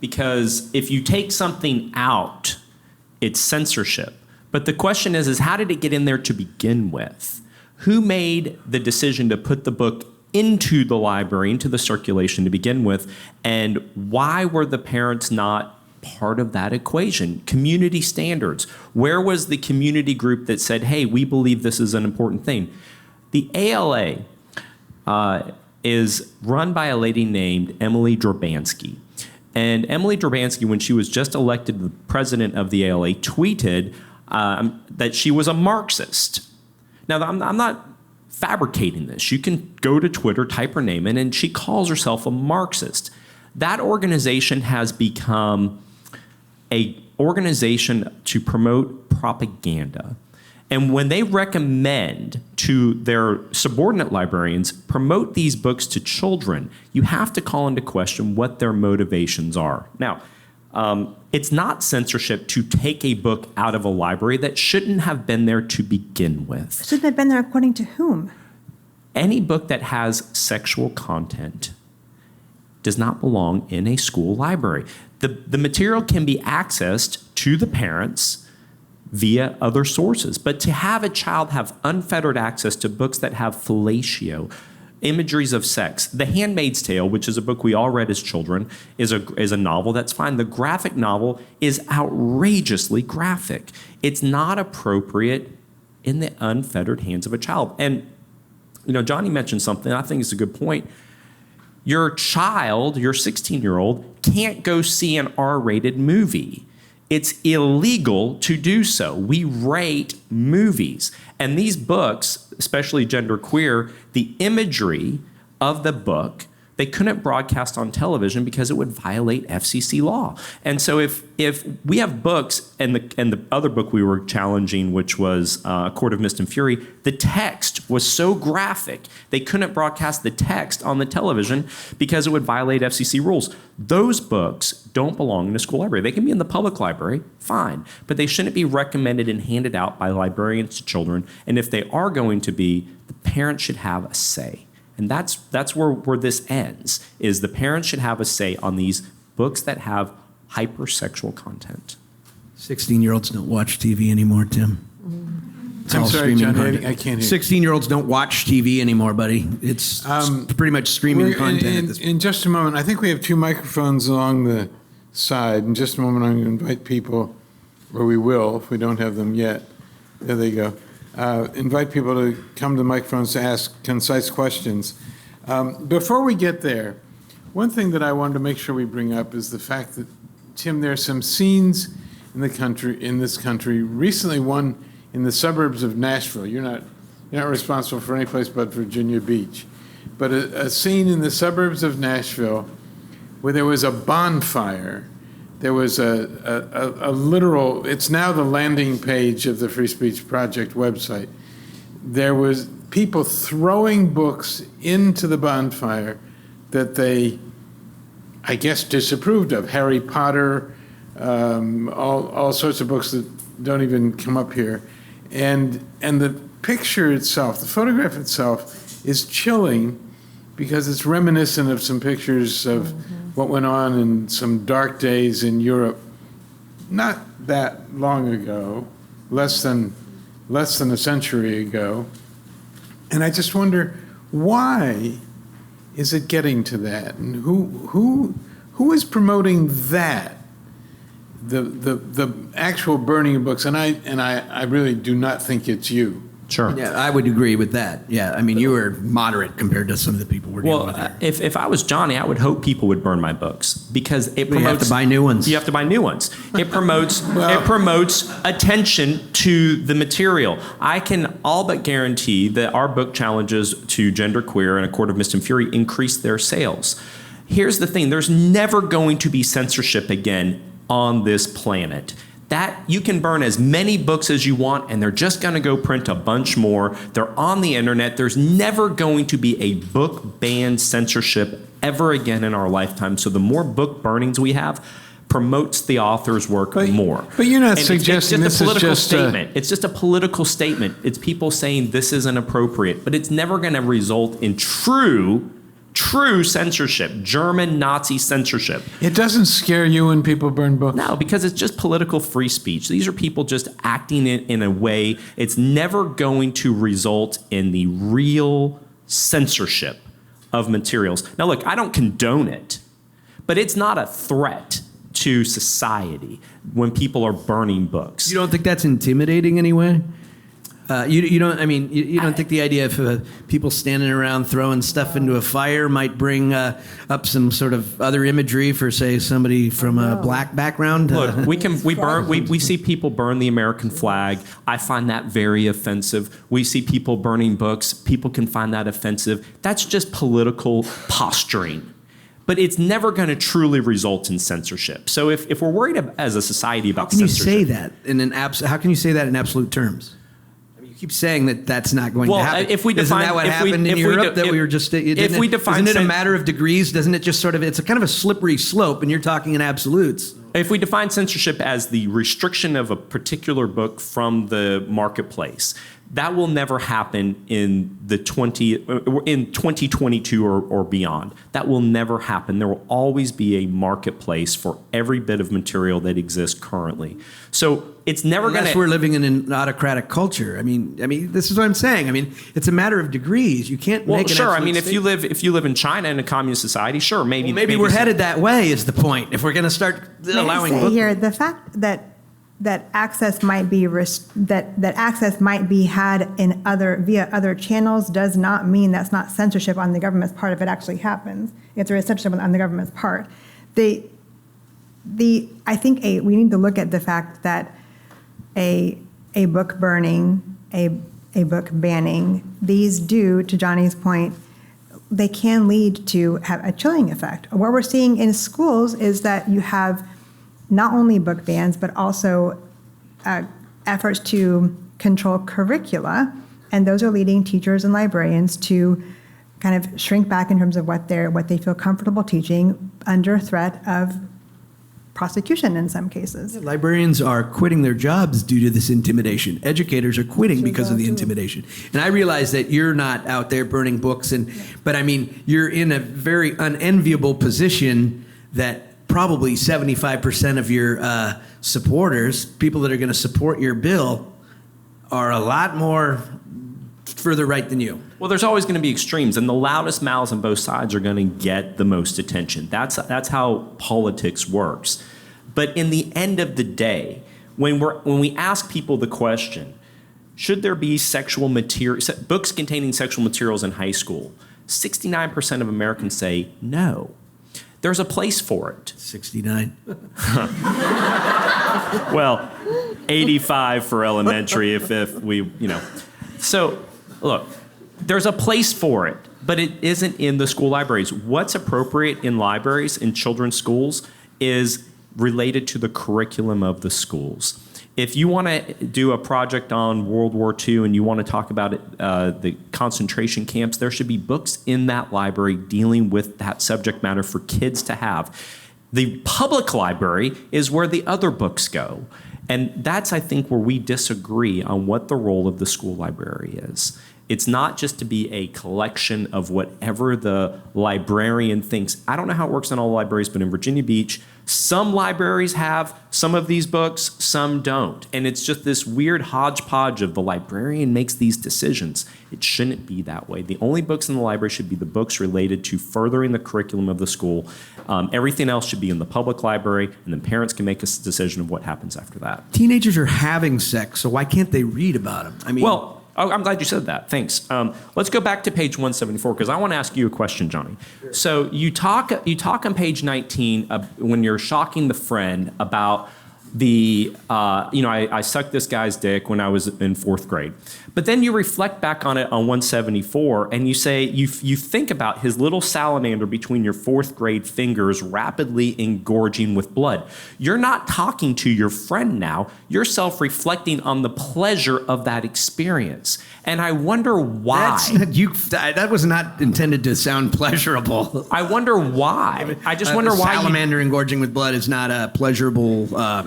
because if you take something out, it's censorship. But the question is how did it get in there to begin with? Who made the decision to put the book into the library, into the circulation to begin with, and why were the parents not part of that equation? Community standards. Where was the community group that said, hey, we believe this is an important thing? The ALA is run by a lady named Emily Drobanski. And Emily Drobanski, when she was just elected the president of the ALA, tweeted that she was a Marxist. Now, I'm not fabricating this. You can go to Twitter, type her name in, and she calls herself a Marxist. That organization has become an organization to promote propaganda. And when they recommend to their subordinate librarians, promote these books to children, you have to call into question what their motivations are. Now, it's not censorship to take a book out of a library that shouldn't have been there to begin with. Shouldn't have been there according to whom? Any book that has sexual content does not belong in a school library. The material can be accessed to the parents via other sources, but to have a child have unfettered access to books that have fellatio, imageries of sex. The Handmaid's Tale, which is a book we all read as children, is a novel, that's fine. The graphic novel is outrageously graphic. It's not appropriate in the unfettered hands of a child. And, Johnny mentioned something, I think it's a good point. Your child, your 16-year-old, can't go see an R-rated movie. It's illegal to do so. We rate movies. And these books, especially genderqueer, the imagery of the book, they couldn't broadcast on television because it would violate FCC law. And so if we have books, and the other book we were challenging, which was A Court of Mist and Fury, the text was so graphic, they couldn't broadcast the text on the television because it would violate FCC rules. Those books don't belong in a school library. They can be in the public library, fine, but they shouldn't be recommended and handed out by librarians to children. And if they are going to be, the parents should have a say. And that's where this ends, is the parents should have a say on these books that have hypersexual content. 16-year-olds don't watch TV anymore, Tim. It's I'm all sorry, streaming John, content. I can't hear. 16-year-olds don't watch TV anymore, buddy. It's pretty much streaming content at this point. In just a moment, I think we have two microphones along the side. In just a moment, I'm going to invite people, or we will, if we don't have them yet. There they go. Invite people to come to the microphones to ask concise questions. Before we get there, one thing that I wanted to make sure we bring up is the fact that, Tim, there are some scenes in this country. Recently, one in the suburbs of Nashville. You're not responsible for any place but Virginia Beach, but a scene in the suburbs of Nashville where there was a bonfire. There was a literal, it's now the landing page of the Free Speech Project website. There was people throwing books into the bonfire that they I guess, disapproved of. Harry Potter, all sorts of books that don't even come up here. And the picture itself, the photograph itself, is chilling because it's reminiscent of some pictures of what went on in some dark days in Europe not that long ago, less than a century ago. And I just wonder, why is it getting to that? And who is promoting that? The actual burning of books, and I really do not think it's you. Sure. Yeah, I would agree with that. Yeah, I mean, you were moderate compared to some of the people we're dealing with here. If I was Johnny, I would hope people would burn my books because it promotes. You have to buy new ones. You have to buy new ones. It promotes it promotes attention to the material. I can all but guarantee that our book challenges to genderqueer and A Court of Mist and Fury increase their sales. Here's the thing: there's never going to be censorship again on this planet. That you can burn as many books as you want, and they're just going to go print a bunch more. They're on the internet. There's never going to be a book ban censorship ever again in our lifetime. So the more book burnings we have promotes the author's work more. But you're not And suggesting it's this just a political is just statement. It's just a political statement. It's people saying this isn't appropriate, but it's never going to result in true censorship, German Nazi censorship. It doesn't scare you when people burn books? No, because it's just political free speech. These are people just acting in a way. It's never going to result in the real censorship of materials. Now, look, I don't condone it, but it's not a threat to society when people are burning books. You don't think that's intimidating anyway? You don't. I mean, you don't think the idea of people standing around throwing stuff into a fire might bring up some sort of other imagery for, say, somebody from a black background? Look, we see people burn the American flag. I find that very offensive. We see people burning books. People can find that offensive. That's just political posturing. But it's never going to truly result in censorship. So if we're worried as a society about censorship, how can you say that in how can you say that in absolute terms? Keep saying that that's not going to happen. If we define, isn't that what happened in Europe that we were just? Isn't it a matter of degrees? Doesn't it just sort of? It's a kind of a slippery slope, and you're talking in absolutes. If we define censorship as the restriction of a particular book from the marketplace, that will never happen in 2022 or beyond. That will never happen. There will always be a marketplace for every bit of material that exists currently. So it's never going to. We're living in an autocratic culture. I mean, this is what I'm saying. I mean, it's a matter of degrees. You can't make an sure. I absolute mean, statement. if you live in China in a communist society, sure, maybe we're headed that way. Is the point? If we're going to start allowing say here, the fact that access might be that access might be had in via other channels does not mean that's not censorship on the government's part if it actually happens. It's censorship on the government's part. I think we need to look at the fact that a book burning, a book banning, these do, to Johnny's point, they can lead to have a chilling effect. What we're seeing in schools is that you have not only book bans, but also efforts to control curricula, and those are leading teachers and librarians to kind of shrink back in terms of what they feel comfortable teaching under threat of prosecution in some cases. Librarians are quitting their jobs due to this intimidation. Educators are quitting because of the intimidation. And I realize that you're not out there burning books, but I mean, you're in a very unenviable position that probably 75% of your supporters, people that are going to support your bill, are a lot more further right than you. Well, there's always going to be extremes, and the loudest mouths on both sides are going to get the most attention. That's how politics works. But in the end of the day, when we ask people the question, should there be books containing sexual materials in high school? 69% of Americans say no. There's a place for it. 69. Well, 85 for elementary if we. So, look, there's a place for it, but it isn't in the school libraries. What's appropriate in libraries, in children's schools, is related to the curriculum of the schools. If you want to do a project on World War II and you want to talk about the concentration camps, there should be books in that library dealing with that subject matter for kids to have. The public library is where the other books go. And that's, I think, where we disagree on what the role of the school library is. It's not just to be a collection of whatever the librarian thinks. I don't know how it works in all libraries, but in Virginia Beach, some libraries have some of these books, some don't. And it's just this weird hodgepodge of the librarian makes these decisions. It shouldn't be that way. The only books in the library should be the books related to furthering the curriculum of the school. Everything else should be in the public library, and then parents can make a decision of what happens after that. Teenagers are having sex, so why can't they read about them? I mean, Well, I'm glad you said that. Thanks. Let's go back to page 174 because I want to ask you a question, Johnny. Sure. So you talk on page 19 when you're shocking the friend about the I sucked this guy's dick when I was in 4th grade. But then you reflect back on it on 174 and you say you think about his little salamander between your 4th grade fingers rapidly engorging with blood. You're not talking to your friend now. You're self-reflecting on the pleasure of that experience. And I wonder why. That was not intended to sound pleasurable. I wonder why. I just wonder why. Salamander engorging with blood is not a pleasurable. Was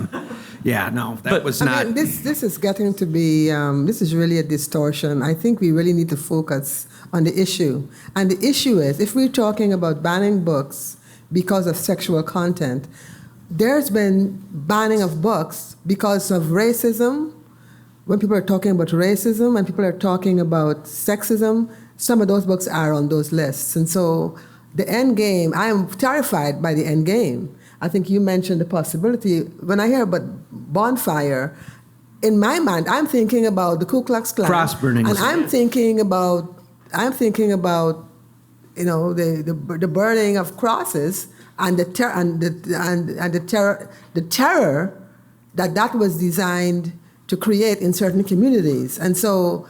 not. I mean, this is getting to be. This is really a distortion. I think we really need to focus on the issue. And the issue is, if we're talking about banning books because of sexual content, there's been banning of books because of racism. When people are talking about racism and people are talking about sexism, some of those books are on those lists. And so the end game, I am terrified by the end game. I think you mentioned the possibility. When I hear about bonfire, in my mind, I'm thinking about the Ku Klux Klan. Cross burnings. And I'm thinking about the burning of crosses and the terror that was designed to create in certain communities. And so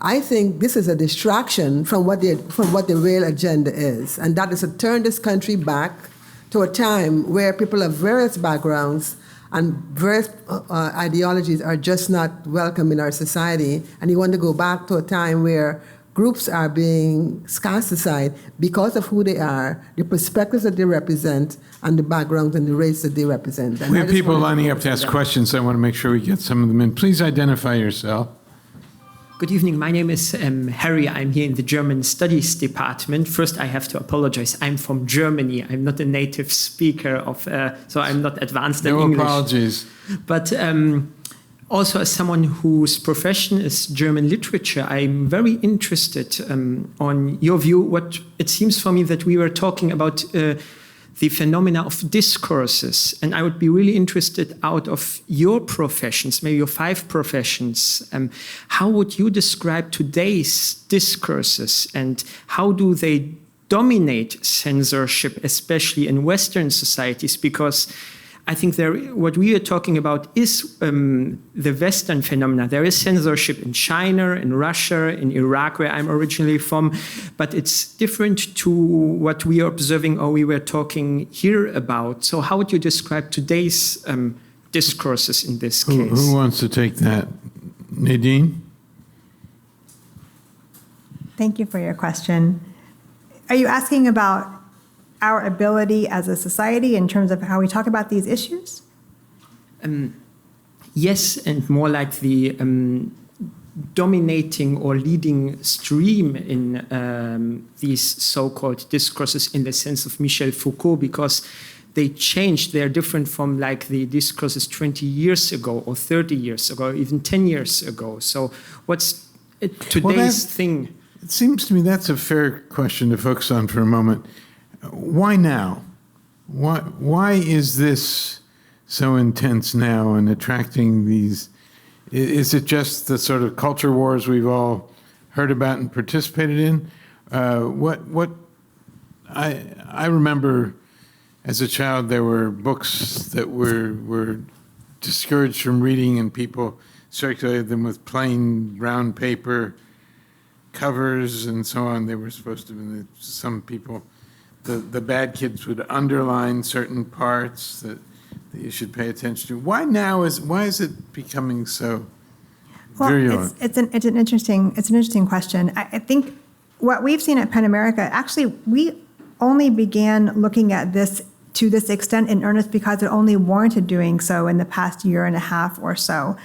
I think this is a distraction from what the real agenda is. And that is to turn this country back to a time where people of various backgrounds and various ideologies are just not welcome in our society. And you want to go back to a time where groups are being cast aside because of who they are, the perspectives that they represent, and the backgrounds and the race that they represent. And we have people lining up to ask questions, so I want to make sure we get some of them in. Please identify yourself. Good evening. My name is Harry. I'm here in the German Studies Department. First, I have to apologize. I'm from Germany. I'm not a native speaker of, so I'm not advanced in English. No apologies. But also, as someone whose profession is German literature, I'm very interested on your view. What it seems for me that we were talking about the phenomena of discourses. And I would be really interested out of your professions, maybe your 5 professions, how would you describe today's discourses and how do they dominate censorship, especially in Western societies? Because I think what we are talking about is the Western phenomena. There is censorship in China, in Russia, in Iraq, where I'm originally from, but it's different to what we are observing or we were talking here about. So how would you describe today's discourses in this case? Who wants to take that? Nadine? Thank you for your question. Are you asking about our ability as a society in terms of how we talk about these issues? Yes, and more like the dominating or leading stream in these so-called discourses in the sense of Michel Foucault, because they changed. They're different from like the discourses 20 years ago or 30 years ago, or even 10 years ago. So what's today's thing? It seems to me that's a fair question to focus on for a moment. Why now? Why is this so intense now and attracting these? Is it just the sort of culture wars we've all heard about and participated in? I remember as a child there were books that were discouraged from reading and people circulated them with plain brown paper covers and so on. They were supposed to be, some people, the bad kids would underline certain parts that that you should pay attention to. Why is it becoming so Well, virulent? it's an interesting question. I think what we've seen at Penn America, actually, we only began looking at this to this extent in earnest because it only warranted doing so in the past year and a half or so.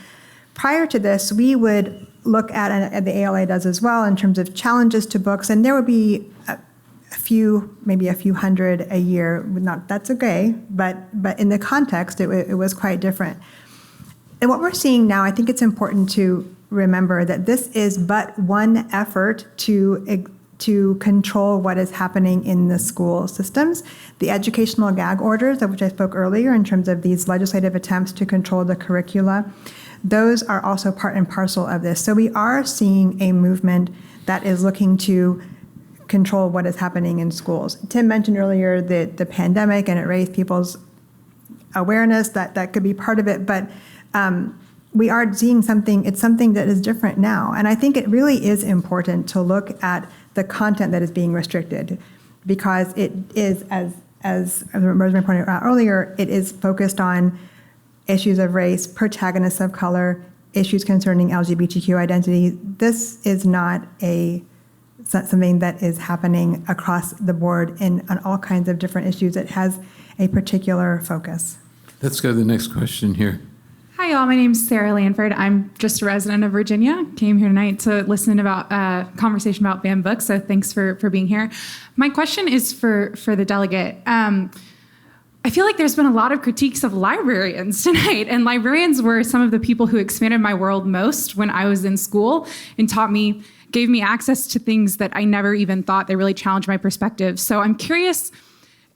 Prior to this, we would look at, and the ALA does as well, in terms of challenges to books, and there would be maybe a few hundred a year. That's okay, but in the context, it was quite different. And what we're seeing now, I think it's important to remember that this is but one effort to control what is happening in the school systems. The educational gag orders, of which I spoke earlier, in terms of these legislative attempts to control the curricula, those are also part and parcel of this. So we are seeing a movement that is looking to control what is happening in schools. Tim mentioned earlier the pandemic, and it raised people's awareness that could be part of it, but we are seeing something that is different now. And I think it really is important to look at the content that is being restricted, because it is, as Rosemary pointed out earlier, it is focused on issues of race, protagonists of color, issues concerning LGBTQ identity. This is not something that is happening across the board on all kinds of different issues. It has a particular focus. Let's go to the next question here. Hi, y'all. My name's Sarah Lanford. I'm just a resident of Virginia. Came here tonight to listen about conversation about banned books. So thanks for being here. My question is for the delegate. I feel like there's been a lot of critiques of librarians tonight, and librarians were some of the people who expanded my world most when I was in school and gave me access to things that I never even thought. They really challenged my perspective. So I'm curious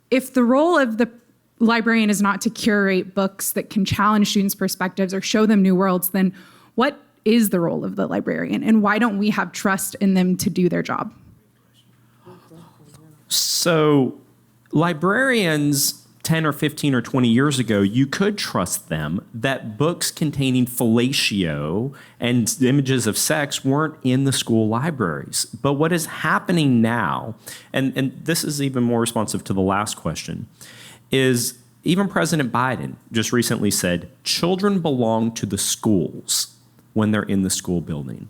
if the role of the librarian is not to curate books that can challenge students' perspectives or show them new worlds, then what is the role of the librarian, and why don't we have trust in them to do their job? So librarians 10 or 15 or 20 years ago, you could trust them that books containing fellatio and images of sex weren't in the school libraries. But what is happening now, and this is even more responsive to the last question, is even President Biden just recently said children belong to the schools when they're in the school building.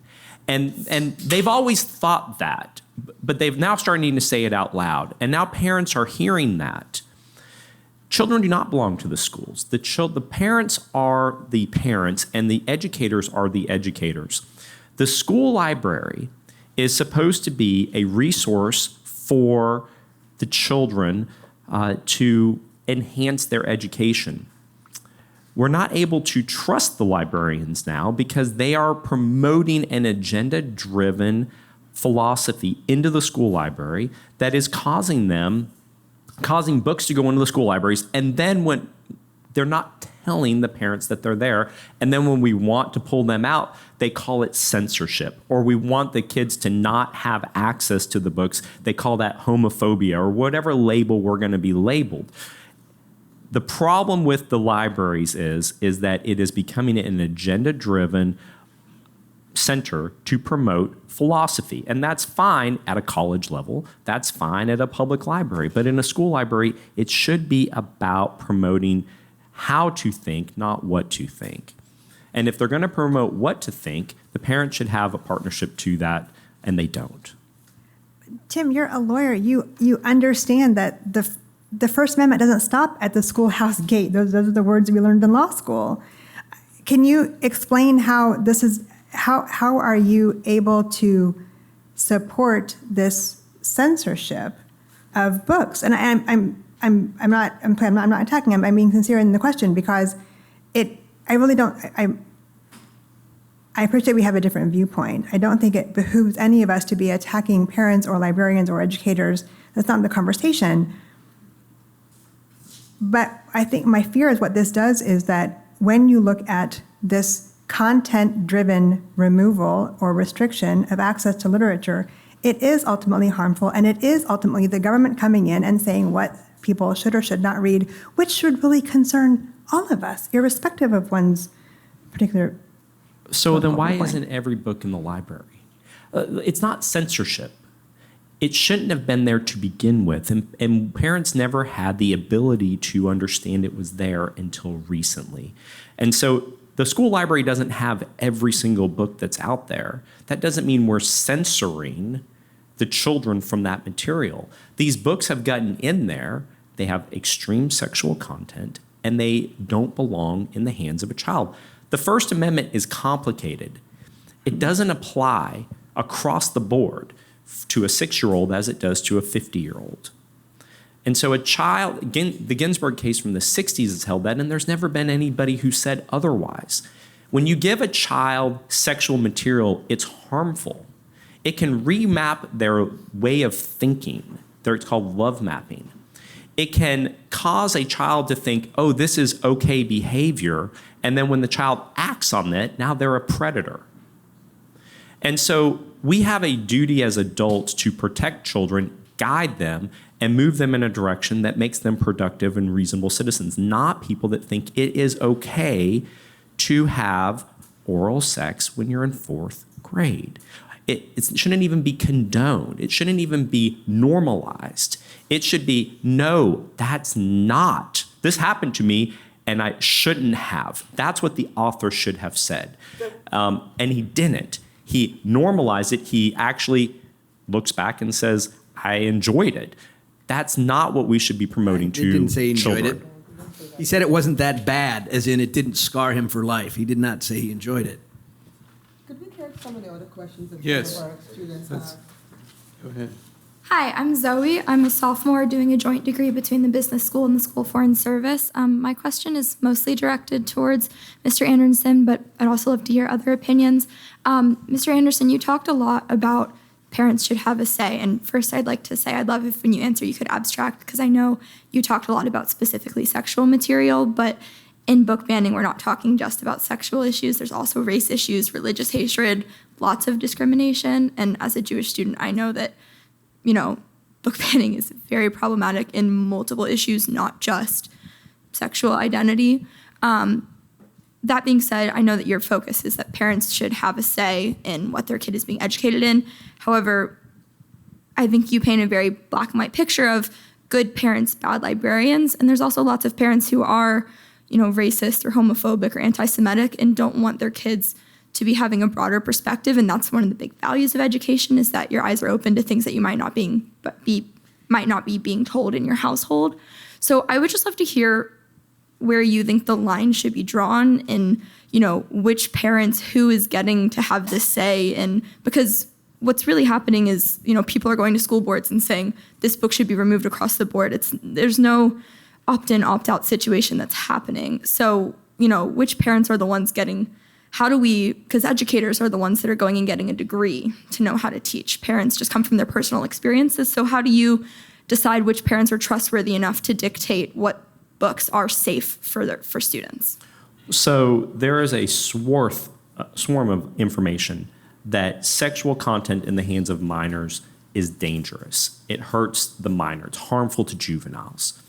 And they've always thought that, but they've now starting to say it out loud. And now parents are hearing that. Children do not belong to the schools. The parents are the parents, and the educators are the educators. The school library is supposed to be a resource for the children to enhance their education. We're not able to trust the librarians now because they are promoting an agenda-driven philosophy into the school library that is causing books to go into the school libraries, and then when they're not telling the parents that they're there, and then when we want to pull them out, they call it censorship, or we want the kids to not have access to the books. They call that homophobia, or whatever label we're going to be labeled. The problem with the libraries is that it is becoming an agenda-driven center to promote philosophy. And that's fine at a college level. That's fine at a public library. But in a school library, it should be about promoting how to think, not what to think. And if they're going to promote what to think, the parents should have a partnership to that, and they don't. Tim, you're a lawyer. You understand that the First Amendment doesn't stop at the schoolhouse gate. Those are the words we learned in law school. Can you explain how this is? How are you able to support this censorship of books? And I'm not attacking. I'm being sincere in the question, because I really don't. I appreciate we have a different viewpoint. I don't think it behooves any of us to be attacking parents or librarians or educators. That's not the conversation. But I think my fear is what this does is that when you look at this content-driven removal or restriction of access to literature, it is ultimately harmful, and it is ultimately the government coming in and saying what people should or should not read, which should really concern all of us, irrespective of one's particular. So then why isn't every book in the library? It's not censorship. it shouldn't have been there to begin with. And parents never had the ability to understand it was there until recently. And so the school library doesn't have every single book that's out there. That doesn't mean we're censoring the children from that material. These books have gotten in there. They have extreme sexual content, and they don't belong in the hands of a child. The First Amendment is complicated. It doesn't apply across the board to a 6-year-old as it does to a 50-year-old. And so a child, again, the Ginsburg case from the 60s has held that, and there's never been anybody who said otherwise. When you give a child sexual material, it's harmful. It can remap their way of thinking. It's called love mapping. It can cause a child to think, oh, this is okay behavior, and then when the child acts on it, now they're a predator. And so we have a duty as adults to protect children, guide them, and move them in a direction that makes them productive and reasonable citizens, not people that think it is okay to have oral sex when you're in 4th grade. It shouldn't even be condoned. It shouldn't even be normalized. It should be, no, that's not. This happened to me, and I shouldn't have. That's what the author should have said. And he didn't. He normalized it. He actually looks back and says, I enjoyed it. That's not what we should be promoting to He didn't say he enjoyed children. it. He said it wasn't that bad, as in it didn't scar him for life. He did not say he enjoyed it. Could we take some of the other questions that Yes. some of our students Let's- have? Go ahead. Hi, I'm Zoe. I'm a sophomore doing a joint degree between the business school and the school of foreign service. My question is mostly directed towards Mr. Anderson, but I'd also love to hear other opinions. Mr. Anderson, you talked a lot about parents should have a say. And first, I'd like to say I'd love if when you answer, you could abstract, because I know you talked a lot about specifically sexual material, but in book banning, we're not talking just about sexual issues. There's also race issues, religious hatred, lots of discrimination. And as a Jewish student, I know that book banning is very problematic in multiple issues, not just sexual identity. That being said, I know that your focus is that parents should have a say in what their kid is being educated in. However, I think you paint a very black and white picture of good parents, bad librarians, and there's also lots of parents who are, racist or homophobic or anti-Semitic and don't want their kids to be having a broader perspective. And that's one of the big values of education, is that your eyes are open to things that you might not be being told in your household. So I would just love to hear where you think the line should be drawn in, which parents, who is getting to have this say. And because what's really happening is, people are going to school boards and saying this book should be removed across the board. There's no opt-in, opt-out situation that's happening. So, which parents are the ones getting, because educators are the ones that are going and getting a degree to know how to teach. Parents just come from their personal experiences. So how do you decide which parents are trustworthy enough to dictate what books are safe for students? So there is a swarm of information that sexual content in the hands of minors is dangerous. It hurts the minor. It's harmful to juveniles.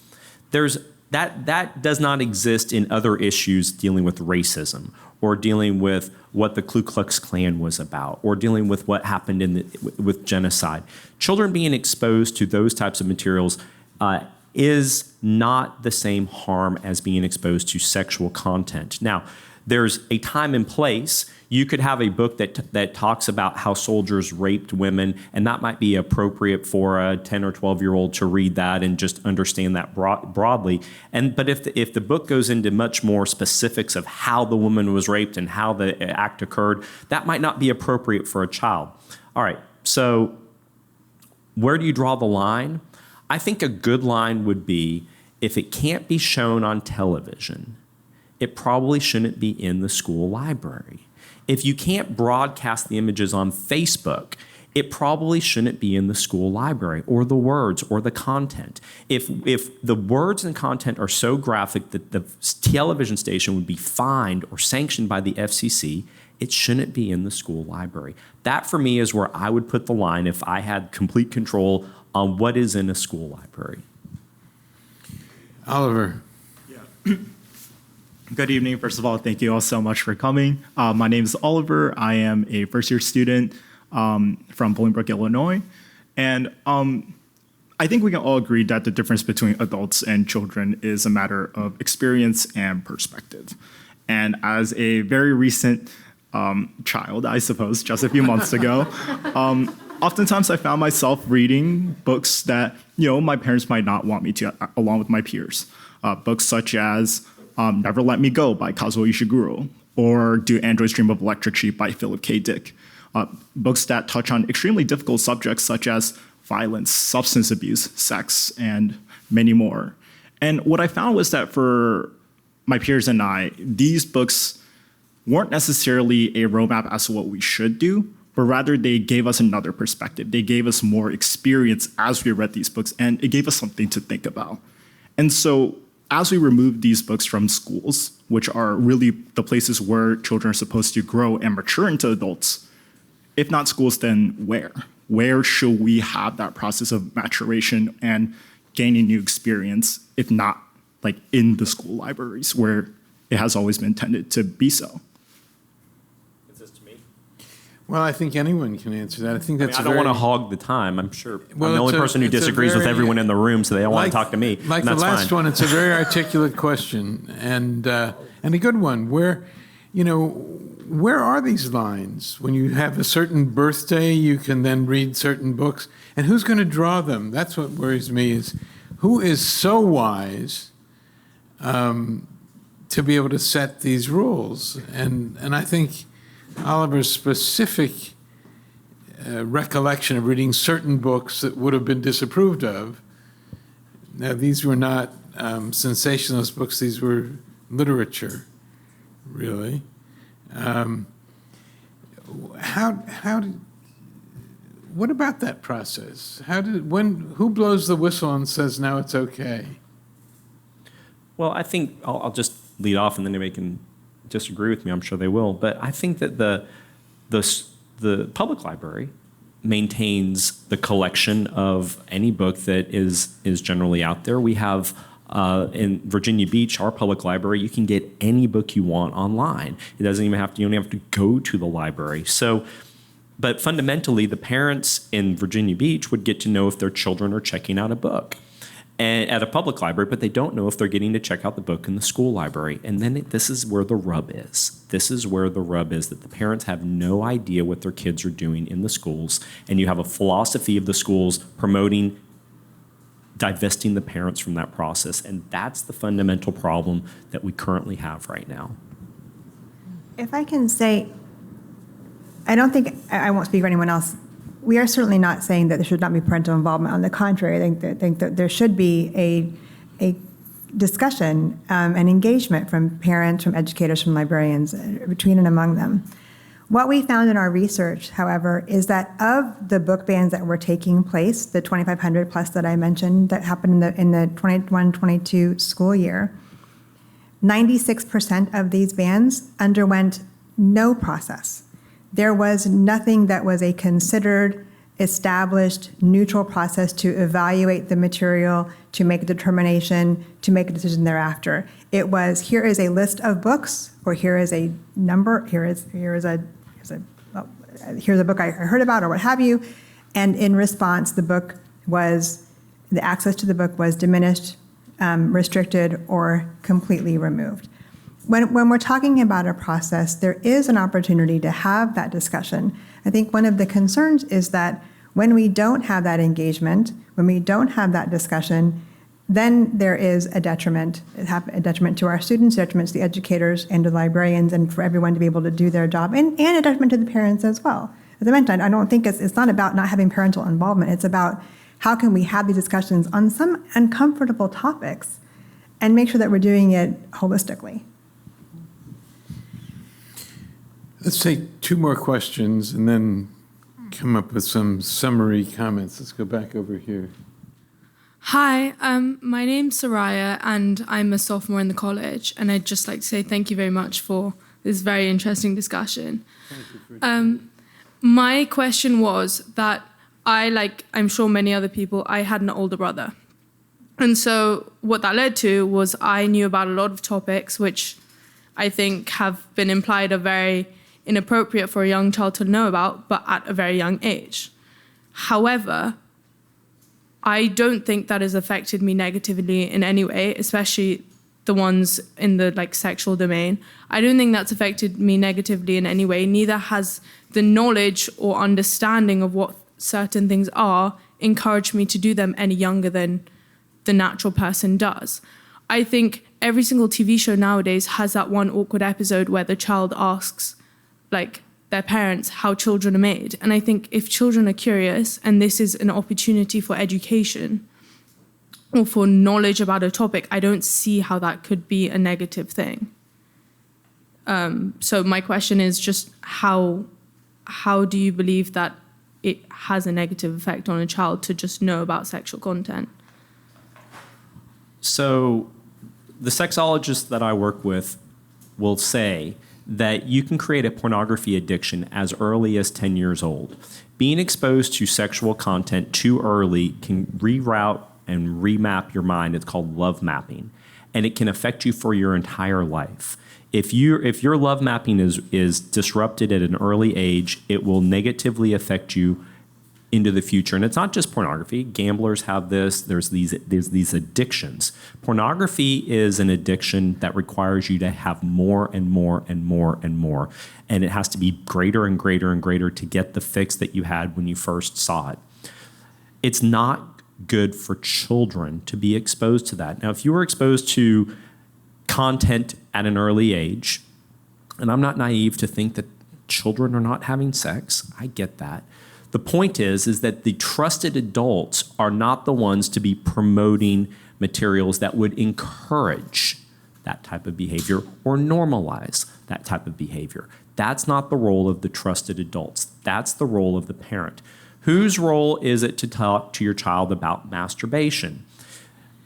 That does not exist in other issues dealing with racism, or dealing with what the Ku Klux Klan was about, or dealing with what happened with genocide. Children being exposed to those types of materials is not the same harm as being exposed to sexual content. Now, there's a time and place. You could have a book that talks about how soldiers raped women, and that might be appropriate for a 10 or 12-year-old to read that and just understand that broadly. But if the book goes into much more specifics of how the woman was raped and how the act occurred, that might not be appropriate for a child. All right, so where do you draw the line? I think a good line would be, if it can't be shown on television, it probably shouldn't be in the school library. If you can't broadcast the images on Facebook, it probably shouldn't be in the school library, or the words or the content. If the words and content are so graphic that the television station would be fined or sanctioned by the FCC, it shouldn't be in the school library. That, for me, is where I would put the line if I had complete control on what is in a school library. Oliver. Good evening. First of all, thank you all so much for coming. My name is Oliver. I am a first-year student from Bolingbrook, Illinois. And I think we can all agree that the difference between adults and children is a matter of experience and perspective. And as a very recent child, I suppose, just a few months ago, oftentimes I found myself reading books that, my parents might not want me to, along with my peers. Books such as Never Let Me Go by Kazuo Ishiguro, or Do Androids Dream of Electric Sheep by Philip K. Dick. Books that touch on extremely difficult subjects such as violence, substance abuse, sex, and many more. And what I found was that for my peers and I, these books weren't necessarily a roadmap as to what we should do, but rather they gave us another perspective. They gave us more experience as we read these books, and it gave us something to think about. And so as we remove these books from schools, which are really the places where children are supposed to grow and mature into adults, if not schools, then where? Where should we have that process of maturation and gaining new experience, if not like in the school libraries where it has always been intended to be so? Is this to me? Well, I think anyone can answer that. I think that's I don't want to hog the time. I'm sure I'm the only it's person who it's a disagrees with very- everyone in the room, so they don't want to talk to me. Like and the that's last fine. one, it's a very articulate question and a good one. Where are these lines? When you have a certain birthday, you can then read certain books, and who's going to draw them? That's what worries me. Is who is so wise to be able to set these rules? And I think Oliver's specific recollection of reading certain books that would have been disapproved of. Now, these were not sensationalist books. These were literature, really. What about that process? Who blows the whistle and says, now it's okay? Well, I think I'll just lead off, and then they can disagree with me. I'm sure they will. But I think that the public library maintains the collection of any book that is generally out there. We have in Virginia Beach, our public library, you can get any book you want online. It doesn't even have to. You don't have to go to the library. So. But fundamentally, the parents in Virginia Beach would get to know if their children are checking out a book at a public library, but they don't know if they're getting to check out the book in the school library. And then this is where the rub is. This is where the rub is, that the parents have no idea what their kids are doing in the schools, and you have a philosophy of the schools promoting divesting the parents from that process. And that's the fundamental problem that we currently have right now. If I can say, I don't think, I won't speak for anyone else. We are certainly not saying that there should not be parental involvement. On the contrary, I think that there should be a discussion and engagement from parents, from educators, from librarians, between and among them. What we found in our research, however, is that of the book bans that were taking place, the 2,500 plus that I mentioned that happened in the 21-22 school year, 96% of these bans underwent no process. There was nothing that was a considered, established, neutral process to evaluate the material, to make a determination, to make a decision thereafter. It was, here is a list of books, or here is a number, here's a book I heard about, or what have you. And in response, the access to the book was diminished, restricted, or completely removed. When we're talking about a process, there is an opportunity to have that discussion. I think one of the concerns is that when we don't have that engagement, when we don't have that discussion, then there is a detriment to our students, a detriment to the educators and the librarians, and for everyone to be able to do their job, and a detriment to the parents as well. As I mentioned, I don't think it's not about not having parental involvement. It's about how can we have these discussions on some uncomfortable topics and make sure that we're doing it holistically. Let's take two more questions and then come up with some summary comments. Let's go back over here. Hi, my name's Soraya, and I'm a sophomore in the college. And I'd just like to say thank you very much for this very interesting discussion. My question was that I'm sure many other people, I had an older brother. And so what that led to was I knew about a lot of topics which I think have been implied are very inappropriate for a young child to know about, but at a very young age. However, I don't think that has affected me negatively in any way, especially the ones in the like sexual domain. I don't think that's affected me negatively in any way. Neither has the knowledge or understanding of what certain things are encouraged me to do them any younger than the natural person does. I think every single TV show nowadays has that one awkward episode where the child asks like their parents how children are made. And I think if children are curious and this is an opportunity for education or for knowledge about a topic, I don't see how that could be a negative thing. So my question is just how do you believe that it has a negative effect on a child to just know about sexual content? So the sexologists that I work with will say that you can create a pornography addiction as early as 10 years old. Being exposed to sexual content too early can reroute and remap your mind. It's called love mapping, and it can affect you for your entire life. If your love mapping is disrupted at an early age, it will negatively affect you into the future. And it's not just pornography. Gamblers have this. There's these addictions. Pornography is an addiction that requires you to have more and more and more and more. And it has to be greater and greater and greater to get the fix that you had when you first saw it. It's not good for children to be exposed to that. Now, if you were exposed to content at an early age, and I'm not naive to think that children are not having sex, I get that. The point is that the trusted adults are not the ones to be promoting materials that would encourage that type of behavior or normalize that type of behavior. That's not the role of the trusted adults. That's the role of the parent. Whose role is it to talk to your child about masturbation?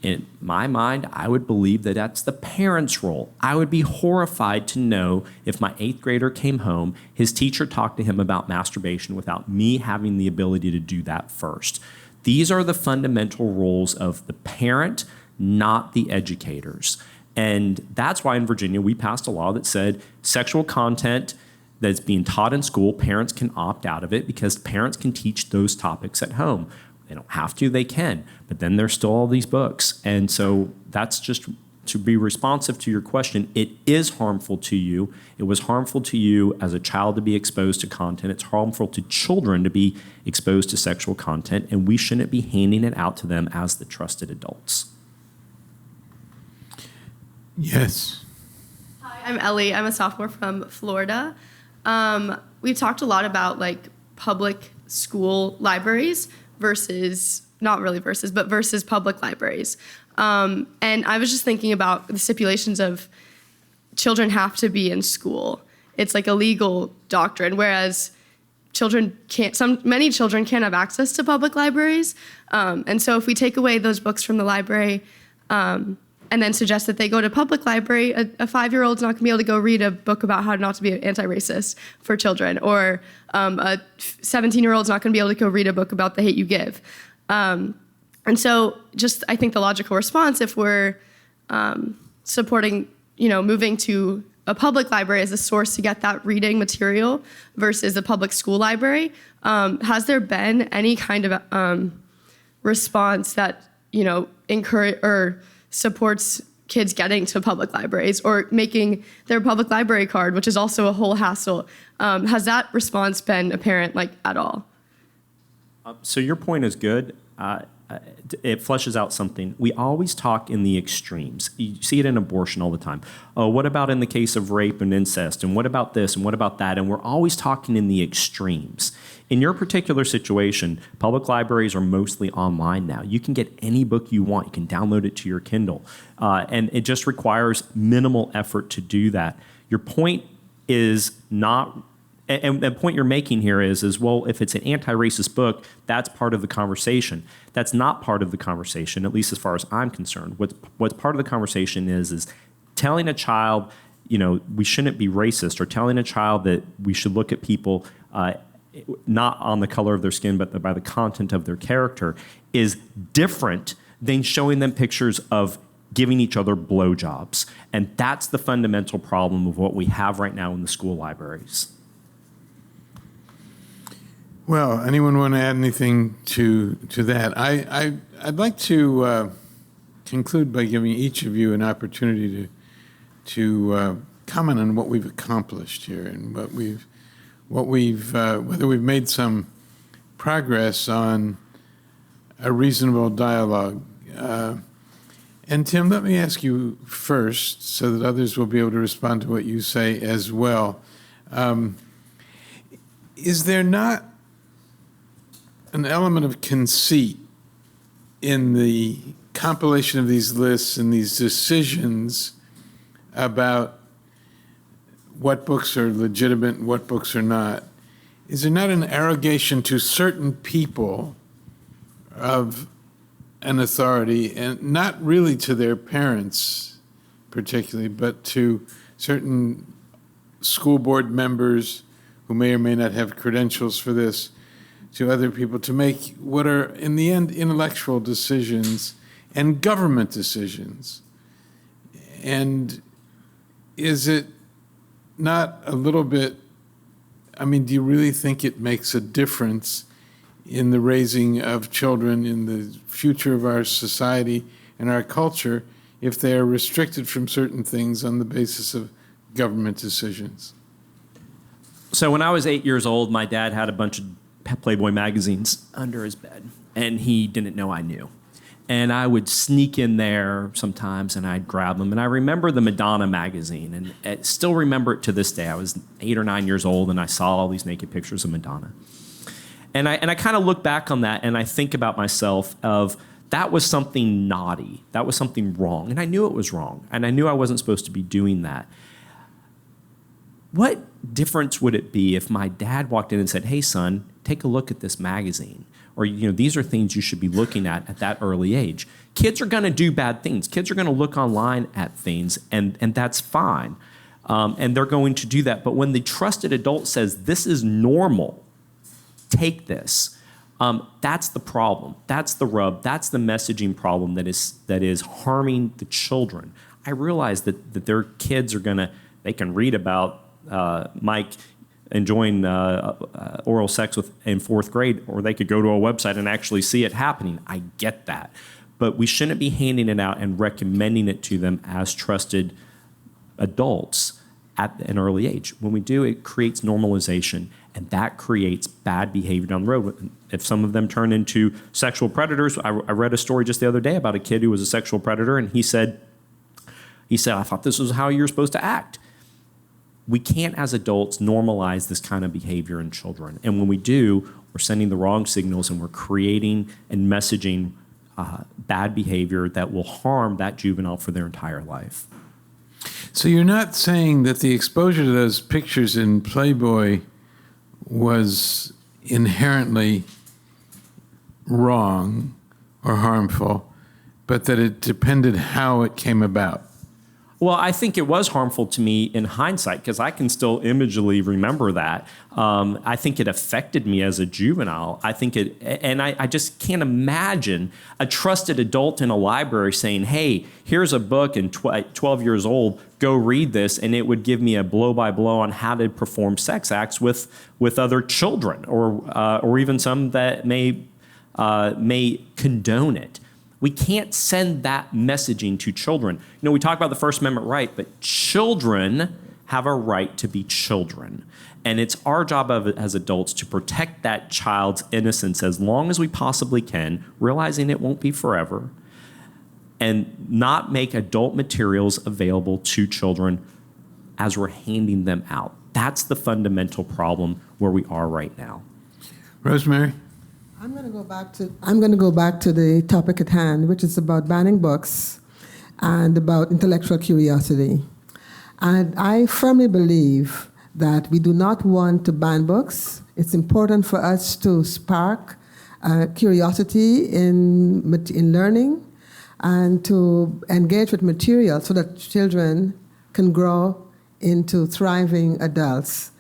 In my mind, I would believe that that's the parent's role. I would be horrified to know if my 8th grader came home, his teacher talked to him about masturbation without me having the ability to do that first. These are the fundamental roles of the parent, not the educators. And that's why in Virginia, we passed a law that said sexual content that's being taught in school, parents can opt out of it because parents can teach those topics at home. They don't have to, they can, but then there's still all these books. And so that's just to be responsive to your question. It is harmful to you. It was harmful to you as a child to be exposed to content. It's harmful to children to be exposed to sexual content, and we shouldn't be handing it out to them as the trusted adults. Yes. Hi, I'm Ellie. I'm a sophomore from Florida. We've talked a lot about like public school libraries versus public libraries. And I was just thinking about the stipulations of children have to be in school. It's like a legal doctrine, whereas many children can't have access to public libraries. And so if we take away those books from the library, and then suggest that they go to public library, a 5-year-old's not gonna be able to go read a book about how not to be anti-racist for children, or a 17-year-old's not gonna be able to go read a book about the hate you give. And so just, I think the logical response, if we're supporting, moving to a public library as a source to get that reading material versus a public school library, has there been any kind of response that, encourage or supports kids getting to public libraries or making their public library card, which is also a whole hassle? Has that response been apparent, at all? So your point is good. It fleshes out something. We always talk in the extremes. You see it in abortion all the time. Oh, what about in the case of rape and incest? And what about this? And what about that? And we're always talking in the extremes. In your particular situation, public libraries are mostly online now. You can get any book you want. You can download it to your Kindle. And it just requires minimal effort to do that. Your point is not, and the point you're making here is, well, if it's an anti-racist book, that's part of the conversation. That's not part of the conversation, at least as far as I'm concerned. What's part of the conversation is telling a child, we shouldn't be racist, or telling a child that we should look at people not on the color of their skin, but by the content of their character, is different than showing them pictures of giving each other blowjobs. And that's the fundamental problem of what we have right now in the school libraries. Well, anyone want to add anything to that? I'd like to conclude by giving each of you an opportunity to comment on what we've accomplished here and whether we've made some progress on a reasonable dialogue. And Tim, let me ask you first, so that others will be able to respond to what you say as well. Is there not an element of conceit in the compilation of these lists and these decisions about what books are legitimate and what books are not? Is there not an arrogation to certain people of an authority, and not really to their parents particularly, but to certain school board members who may or may not have credentials for this, to other people, to make what are, in the end, intellectual decisions and government decisions? And is it not a little bit, I mean, do you really think it makes a difference in the raising of children, in the future of our society and our culture, if they are restricted from certain things on the basis of government decisions? So when I was 8 years old, my dad had a bunch of Playboy magazines under his bed, and he didn't know I knew. And I would sneak in there sometimes, and I'd grab them. And I remember the Madonna magazine, and I still remember it to this day. I was 8 or 9 years old, and I saw all these naked pictures of Madonna. And I kind of look back on that, and I think about myself of, that was something naughty. That was something wrong. And I knew it was wrong. And I knew I wasn't supposed to be doing that. What difference would it be if my dad walked in and said, hey, son, take a look at this magazine? Or, these are things you should be looking at that early age. Kids are going to do bad things. Kids are going to look online at things, and that's fine. And they're going to do that. But when the trusted adult says, this is normal, take this, that's the problem. That's the rub. That's the messaging problem that is harming the children. I realize that their kids they can read about Mike enjoying oral sex in fourth grade, or they could go to a website and actually see it happening. I get that. But we shouldn't be handing it out and recommending it to them as trusted adults at an early age. When we do, it creates normalization, and that creates bad behavior down the road. If some of them turn into sexual predators, I read a story just the other day about a kid who was a sexual predator, and he said, I thought this was how you're supposed to act. We can't, as adults, normalize this kind of behavior in children. And when we do, we're sending the wrong signals, and we're creating and messaging bad behavior that will harm that juvenile for their entire life. So you're not saying that the exposure to those pictures in Playboy was inherently wrong or harmful, but that it depended how it came about? Well, I think it was harmful to me in hindsight, because I can still imagely remember that. I think it affected me as a juvenile. I just can't imagine a trusted adult in a library saying, hey, here's a book, and 12 years old, go read this, and it would give me a blow-by-blow on how to perform sex acts with other children, or even some that may condone it. We can't send that messaging to children. We talk about the First Amendment right, but children have a right to be children. And it's our job as adults to protect that child's innocence as long as we possibly can, realizing it won't be forever, and not make adult materials available to children as we're handing them out. That's the fundamental problem where we are right now. Rosemary? I'm going to go back to the topic at hand, which is about banning books and about intellectual curiosity. And I firmly believe that we do not want to ban books. It's important for us to spark curiosity in learning and to engage with material so that children can grow into thriving adults.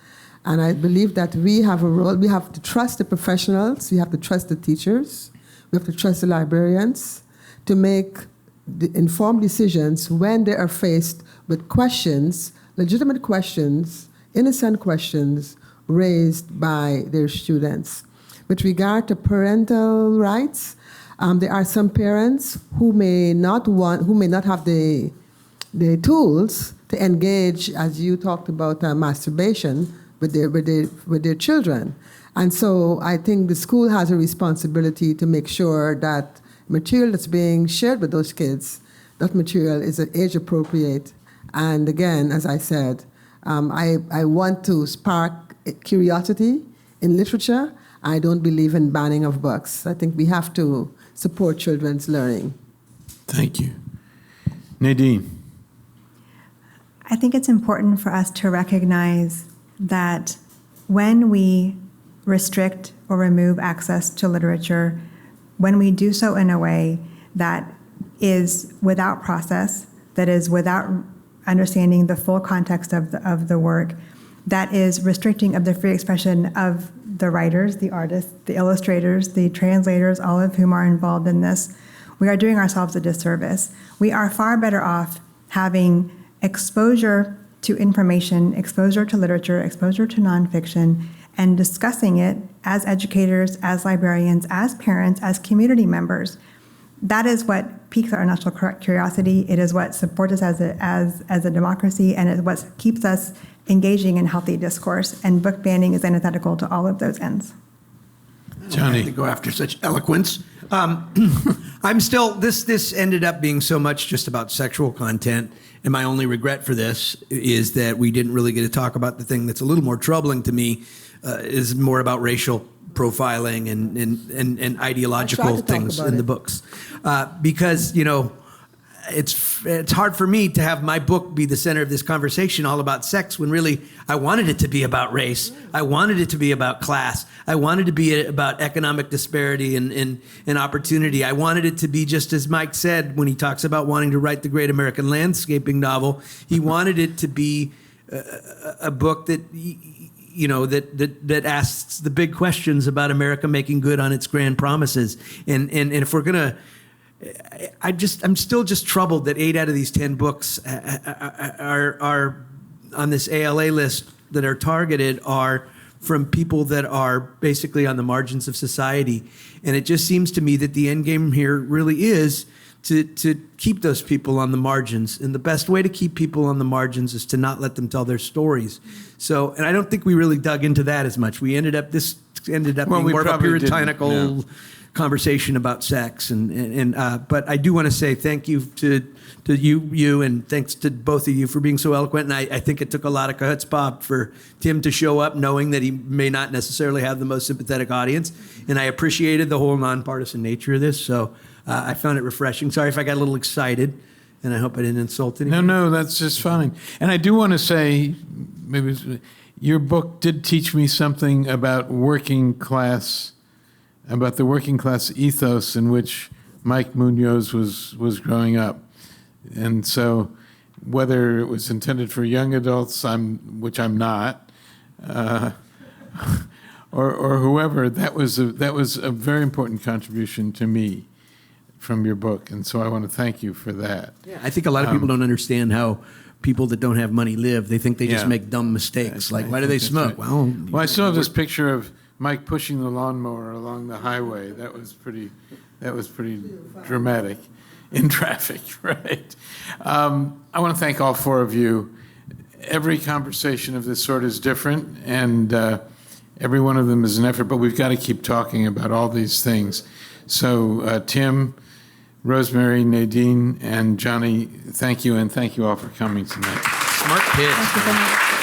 And I believe that we have a role. We have to trust the professionals. We have to trust the teachers. We have to trust the librarians to make the informed decisions when they are faced with questions, legitimate questions, innocent questions raised by their students. With regard to parental rights, there are some parents who may not have the tools to engage, as you talked about, masturbation with their children. And so I think the school has a responsibility to make sure that material that's being shared with those kids, that material is age appropriate. And again, as I said, I want to spark curiosity in literature. I don't believe in banning of books. I think we have to support children's learning. Thank you. Nadine. I think it's important for us to recognize that when we restrict or remove access to literature, when we do so in a way that is without process, that is without understanding the full context of the work, that is restricting of the free expression of the writers, the artists, the illustrators, the translators, all of whom are involved in this, we are doing ourselves a disservice. We are far better off having exposure to information, exposure to literature, exposure to nonfiction, and discussing it as educators, as librarians, as parents, as community members. That is what piques our intellectual curiosity. It is what supports us as a democracy, and it's what keeps us engaging in healthy discourse. And book banning is antithetical to all of those ends. Johnny. To go after such eloquence. I'm still, this ended up being so much just about sexual content. And my only regret for this is that we didn't really get to talk about the thing that's a little more troubling to me, is more about racial profiling and ideological things in the books. Because, you know, it's hard for me to have my book be the center of this conversation all about sex when really I wanted it to be about race. I wanted it to be about class. I wanted it to be about economic disparity and opportunity. I wanted it to be, just as Mike said when he talks about wanting to write the great American landscaping novel, he wanted it to be a book that, you know, that asks the big questions about America making good on its grand promises. And if we're going to, I'm still just troubled that 8 out of these 10 books are on this ALA list that are targeted are from people that are basically on the margins of society. And it just seems to me that the end game here really is to keep those people on the margins. And the best way to keep people on the margins is to not let them tell their stories. So, and I don't think we really dug into that as much. This ended up being more of a puritanical conversation about sex, but I do want to say thank you to you, and thanks to both of you for being so eloquent. And I think it took a lot of chutzpah for Tim to show up, knowing that he may not necessarily have the most sympathetic audience. And I appreciated the whole nonpartisan nature of this, so I found it refreshing. Sorry if I got a little excited, and I hope I didn't insult anyone. No, that's just fine. And I do want to say, maybe your book did teach me something about the working class ethos in which Mike Munoz was growing up. And so whether it was intended for young adults, which I'm not, or whoever, that was a very important contribution to me from your book. And so I want to thank you for that. Yeah, I think a lot of people don't understand how people that don't have money live. They think they just make dumb mistakes. Like, why do they smoke? Right. Well, I still have this picture of Mike pushing the lawnmower along the highway. That was pretty dramatic in traffic, right? I want to thank all 4 of you. Every conversation of this sort is different, and every one of them is an effort, but we've got to keep talking about all these things. So Tim, Rosemary, Nadine, and Johnny, thank you, and thank you all for coming tonight. Smart kids. Thank you so much.